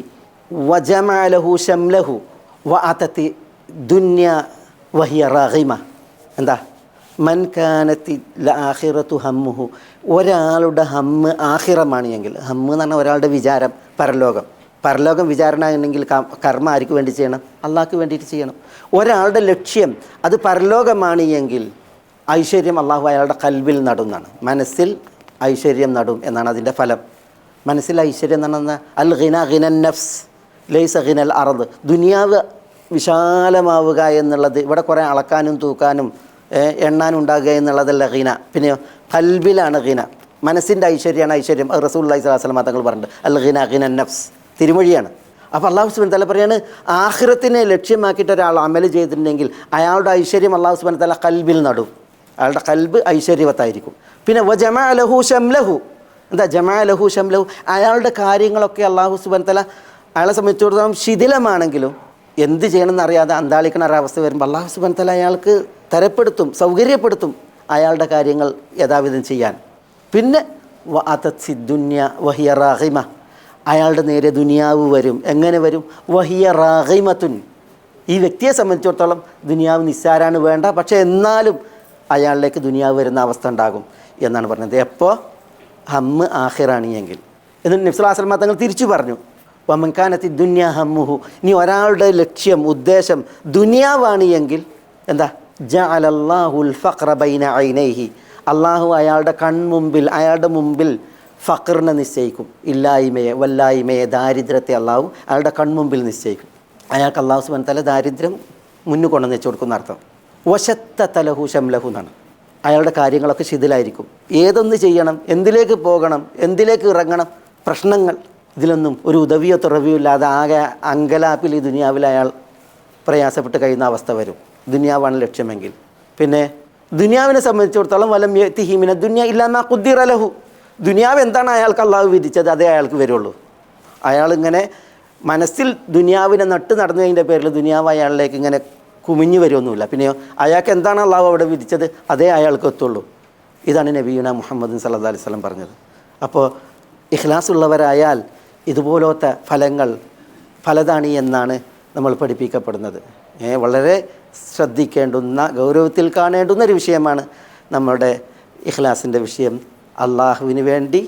വജമഅ ലഹു ശംലഹു വഅതതി ദുനിയ വഹിയ റാഗിമ. എന്താ? മൻ കാനത്തി ആഖിറത്തു ഹമ്മുഹു, ഒരാളുടെ ഹമ്മ് ആഖിറമാണ് എങ്കിൽ, ഹമ്മ് എന്ന് പറഞ്ഞാൽ ഒരാളുടെ വിചാരം പരലോകം വിചാരണ ഉണ്ടെങ്കിൽ കർമ്മ ആർക്ക് വേണ്ടി ചെയ്യണം? അള്ളാഹ്ക്ക് വേണ്ടിയിട്ട് ചെയ്യണം. ഒരാളുടെ ലക്ഷ്യം അത് പരലോകമാണ് എങ്കിൽ ഐശ്വര്യം അള്ളാഹു അയാളുടെ കൽബിൽ നടുന്നാണ്. മനസ്സിൽ ഐശ്വര്യം നടും എന്നാണ് അതിൻ്റെ ഫലം. മനസ്സിൽ ഐശ്വര്യം എന്ന് പറഞ്ഞാൽ അൽ ഗിന ഗിനൻ നഫ്സ് ലൈസ ഗിനൽ അർദ്. ദുനിയാവ് വിശാലമാവുക എന്നുള്ളത്, ഇവിടെ കുറേ അളക്കാനും തൂക്കാനും എണ്ണാനുണ്ടാകുക എന്നുള്ളതല്ല ഗിന. പിന്നെയോ കൽബിലാണ് ഗിന. മനസ്സിൻ്റെ ഐശ്വര്യമാണ് ഐശ്വര്യം. റസൂലുള്ളാഹി സ്വല്ലല്ലാഹു അലൈഹി വസല്ലം തങ്ങൾ പറഞ്ഞിട്ടുണ്ട്, അൽ ഗിന ഗിനൻ നഫ്സ്, തിരുമൊഴിയാണ്. അപ്പോൾ അള്ളാഹു സുബ്ഹാനഹു വ തആല പറയാണ്, ആഖിറത്തിനെ ലക്ഷ്യമാക്കിയിട്ട് ഒരാൾ അമൽ ചെയ്തിട്ടുണ്ടെങ്കിൽ അയാളുടെ ഐശ്വര്യം അള്ളാഹു സുബ്ഹാനഹു വ തആല കൽബിൽ നടും. അയാളുടെ കൽബ് ഐശ്വര്യവത്തായിരിക്കും. പിന്നെ വജമഅ ലഹു ശംലഹു, എന്താ ജമഅ ലഹു ശംലഹു? അയാളുടെ കാര്യങ്ങളൊക്കെ അള്ളാഹു സുബ്ഹാനഹു വ തആല അയാളെ സംബന്ധിച്ചിടത്തോളം ശിഥിലമാണെങ്കിലും എന്ത് ചെയ്യണമെന്ന് അറിയാതെ അന്താളിക്കണ ഒരവസ്ഥ വരുമ്പോൾ അള്ളാഹു സുബ്ഹാനഹു വ തആല അയാൾക്ക് തരപ്പെടുത്തും, സൗകര്യപ്പെടുത്തും അയാളുടെ കാര്യങ്ങൾ യഥാവിധം ചെയ്യാൻ. പിന്നെ വഅതത്തി ദുനിയ വഹിയ റാഗിമ, അയാളുടെ നേരെ ദുനിയാവ് വരും. എങ്ങനെ വരും? വഹിയ റാഗിമത്തുൻ, ഈ വ്യക്തിയെ സംബന്ധിച്ചിടത്തോളം ദുനിയാവ് നിസ്സാരാണ്, വേണ്ട, പക്ഷേ എന്നാലും അയാളിലേക്ക് ദുനിയാവ് വരുന്ന അവസ്ഥ ഉണ്ടാകും എന്നാണ് പറഞ്ഞത്. എപ്പോൾ? ഹമ്മ് ആഖിറാണ് എങ്കിൽ. എന്നിട്ട് നബി സല്ലല്ലാഹു അലൈഹി വസല്ലം തങ്ങൾ തിരിച്ചു പറഞ്ഞു, വമൻ കാനത്തി ദുനിയ ഹമ്മുഹു, ഇനി ഒരാളുടെ ലക്ഷ്യം ഉദ്ദേശം ദുനിയാവാണ് എങ്കിൽ എന്താ? ജഅലല്ലാഹുൽ ഫഖ്റ ബൈന ഐനൈഹി, അള്ളാഹു അയാളുടെ കൺമുമ്പിൽ, അയാളുടെ മുമ്പിൽ ഫഖറിനെ നിശ്ചയിക്കും. ഇല്ലായ്മയെ, വല്ലായ്മയെ, ദാരിദ്ര്യത്തെ അള്ളാഹു അയാളുടെ കൺമുമ്പിൽ നിശ്ചയിക്കും. അയാൾക്ക് അള്ളാഹു സുബ്ഹാനഹു വ തആല ദാരിദ്ര്യം മുന്നിൽ കൊണ്ടുവന്ന് വെച്ച് കൊടുക്കുന്ന അർത്ഥം. വശത്ത ലഹു ശംലഹു എന്നാണ്. അയാളുടെ കാര്യങ്ങളൊക്കെ ശിഥിലായിരിക്കും. ഏതൊന്ന് ചെയ്യണം, എന്തിലേക്ക് പോകണം, എന്തിലേക്ക് ഇറങ്ങണം, പ്രശ്നങ്ങൾ, ഇതിലൊന്നും ഒരു ഉദവിയോ തുറവിയോ ഇല്ലാതെ ആകെ അങ്കലാപ്പിൽ ഈ ദുനിയാവിൽ അയാൾ പ്രയാസപ്പെട്ട് കഴിയുന്ന അവസ്ഥ വരും. ദുനിയാവാണ് ലക്ഷ്യമെങ്കിൽ. പിന്നെ ദുനിയാവിനെ സംബന്ധിച്ചിടത്തോളം വലം യഅ്തിഹി മിന ദുനിയ ഇല്ലാ മാ ഖുദ്ദിറ ലഹു, ദുനിയാവ് എന്താണ് അയാൾക്ക് അള്ളാഹു വിധിച്ചത് അതേ അയാൾക്ക് വരുള്ളൂ. അയാളിങ്ങനെ മനസ്സിൽ ദുനിയാവിനെ നട്ട് നടന്നതിൻ്റെ പേരിൽ ദുനിയാവ് അയാളിലേക്ക് ഇങ്ങനെ കുമിഞ്ഞു വരുമൊന്നുമില്ല. പിന്നെയോ അയാൾക്ക് എന്താണ് അള്ളാഹു അവിടെ വിധിച്ചത് അതേ അയാൾക്ക് എത്തുള്ളൂ. ഇതാണ് നബിയുന മുഹമ്മദ് സല്ലല്ലാഹു അലൈഹി വസല്ലം പറഞ്ഞത്. അപ്പോൾ ഇഖ്ലാസ് ഉള്ളവരായാൽ ഇതുപോലത്തെ ഫലങ്ങൾ പലതാണ് എന്നാണ് നമ്മൾ പഠിപ്പിക്കപ്പെടുന്നത്. വളരെ ശ്രദ്ധിക്കേണ്ടുന്ന, ഗൗരവത്തിൽ കാണേണ്ടുന്ന ഒരു വിഷയമാണ് നമ്മുടെ ഇഖ്ലാസിൻ്റെ വിഷയം. അള്ളാഹുവിന് വേണ്ടി,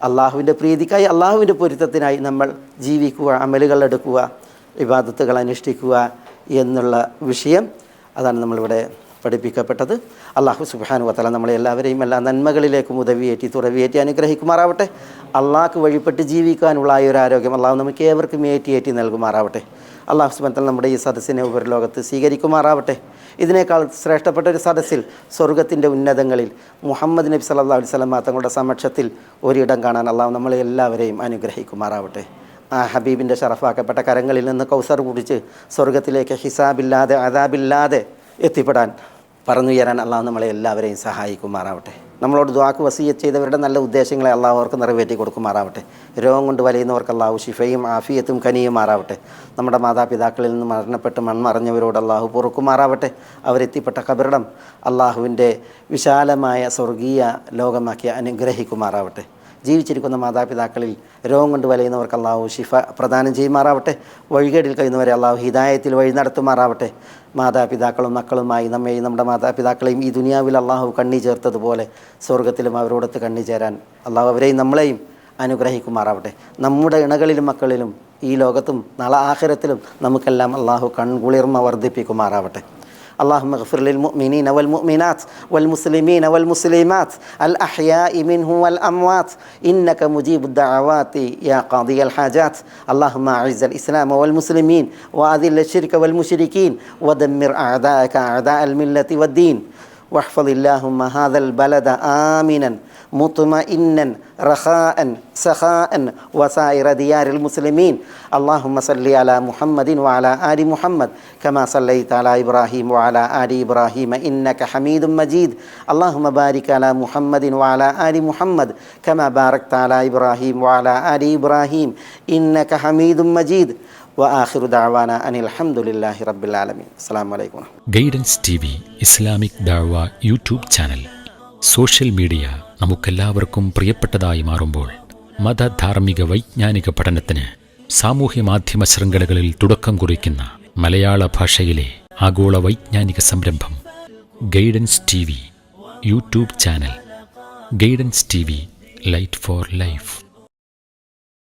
അള്ളാഹുവിൻ്റെ പ്രീതിക്കായി, അള്ളാഹുവിൻ്റെ പൊരുത്തത്തിനായി നമ്മൾ ജീവിക്കുക, അമലുകൾ എടുക്കുക, ഇബാദത്തുകൾ അനുഷ്ഠിക്കുക എന്നുള്ള വിഷയം, അതാണ് നമ്മളിവിടെ പഠിപ്പിക്കപ്പെട്ടത്. അള്ളാഹു സുബ്ഹാനഹു വ തആല നമ്മളെ എല്ലാവരെയും എല്ലാ നന്മകളിലേക്കും ഉദവിയേറ്റി തുറവിയേറ്റി അനുഗ്രഹിക്കുമാറാവട്ടെ. അള്ളാഹ്ക്ക് വഴിപ്പെട്ട് ജീവിക്കാനുള്ള ആ ഒരു ആരോഗ്യം അള്ളാഹു നമുക്ക് ഏവർക്കും ഏറ്റി നൽകുമാറാവട്ടെ. അള്ളാഹു സുബ്ഹാനഹു വ തആല നമ്മുടെ ഈ സദസ്സിനെ ഉപരിലോകത്ത് സ്വീകരിക്കുമാറാവട്ടെ. ഇതിനേക്കാൾ ശ്രേഷ്ഠപ്പെട്ട ഒരു സദസ്സിൽ, സ്വർഗത്തിൻ്റെ ഉന്നതങ്ങളിൽ മുഹമ്മദ് നബി സല്ലല്ലാഹു അലൈഹി വസല്ലം തങ്ങളുടെ സമക്ഷത്തിൽ ഒരിടം കാണാൻ അള്ളാഹു നമ്മളെ എല്ലാവരെയും അനുഗ്രഹിക്കുമാറാവട്ടെ. ആ ഹബീബിൻ്റെ ഷറഫാക്കപ്പെട്ട കരങ്ങളിൽ നിന്ന് കൗസർ കുടിച്ച് സ്വർഗത്തിലേക്ക് ഹിസാബില്ലാതെ അദാബില്ലാതെ എത്തിപ്പെടാൻ, പറന്നുയരാൻ അള്ളാഹു നമ്മളെ എല്ലാവരെയും സഹായിക്കുമാറാവട്ടെ. നമ്മളോട് ദുആക്ക് വസിയ്യത്ത് ചെയ്തവരുടെ നല്ല ഉദ്ദേശങ്ങളെ അള്ളാഹു അവർക്ക് നിറവേറ്റി കൊടുക്കുമാറാവട്ടെ. രോഗം കൊണ്ട് വലയുന്നവർക്ക് അള്ളാഹു ശിഫയും ആഫിയത്തും കനിയുമാറാവട്ടെ. നമ്മുടെ മാതാപിതാക്കളിൽ നിന്ന് മരണപ്പെട്ട് മൺമറഞ്ഞവരോട് അള്ളാഹു പൊറുക്കുമാറാവട്ടെ. അവരെത്തിപ്പെട്ട ഖബറിടം അള്ളാഹുവിൻ്റെ വിശാലമായ സ്വർഗീയ ലോകമാക്കി അനുഗ്രഹിക്കുമാറാവട്ടെ. ജീവിച്ചിരിക്കുന്ന മാതാപിതാക്കളിൽ രോഗം കൊണ്ട് വലയുന്നവർക്ക് അള്ളാഹു ശിഫ പ്രദാനം ചെയ്യുമാറാവട്ടെ. വഴികേടിൽ കഴിയുന്നവരെ അള്ളാഹു ഹിദായത്തിൽ വഴി നടത്തുമാറാവട്ടെ. മാതാപിതാക്കളും മക്കളുമായി നമ്മെയും നമ്മുടെ മാതാപിതാക്കളെയും ഈ ദുനിയാവിൽ അള്ളാഹു കണ്ണി ചേർത്തതുപോലെ സ്വർഗത്തിലും അവരോടൊത്ത് കണ്ണി ചേരാൻ അള്ളാഹു അവരെയും നമ്മളെയും അനുഗ്രഹിക്കുമാറാവട്ടെ. നമ്മുടെ ഇണകളിലും മക്കളിലും ഈ ലോകത്തും നാളെ ആഖിറത്തിലും നമുക്കെല്ലാം അള്ളാഹു കൺകുളിർമ വർദ്ധിപ്പിക്കുമാറാവട്ടെ. اللهم اغفر للمؤمنين والمؤمنات والمسلمين والمسلمات الأحياء منهم والأموات إنك مجيب الدعوات يا قاضي الحاجات. اللهم أعز الإسلام والمسلمين وأذل الشرك والمشركين ودمر أعداءك أعداء الملة والدين. واحفظ اللهم هذا البلد آمنا مطمئنا رخاء سخاء وسائر ديار المسلمين. اللهم صل على محمد وعلى آل محمد كما صليت على إبراهيم وعلى آل إبراهيم إنك حميد مجيد. اللهم بارك على محمد وعلى آل محمد كما باركت على إبراهيم وعلى آل إبراهيم إنك حميد مجيد. വആഖിറു ദഅവാന അനിൽ ഹംദുലില്ലാഹി റബ്ബിൽ ആലമീൻ. അസ്സലാമു അലൈക്കും. ഗൈഡൻസ് TV ഇസ്ലാമിക് ദഅവ യൂട്യൂബ് ചാനൽ. സോഷ്യൽ മീഡിയ നമുക്കെല്ലാവർക്കും പ്രിയപ്പെട്ടതായി മാറുമ്പോൾ മതധാർമ്മിക വൈജ്ഞാനിക പഠനത്തിന് സാമൂഹ്യ മാധ്യമ ശൃംഖലകളിൽ തുടക്കം കുറിക്കുന്ന മലയാള ഭാഷയിലെ ആഗോള വൈജ്ഞാനിക സംരംഭം guidance TV YouTube channel. Guidance TV, light four life.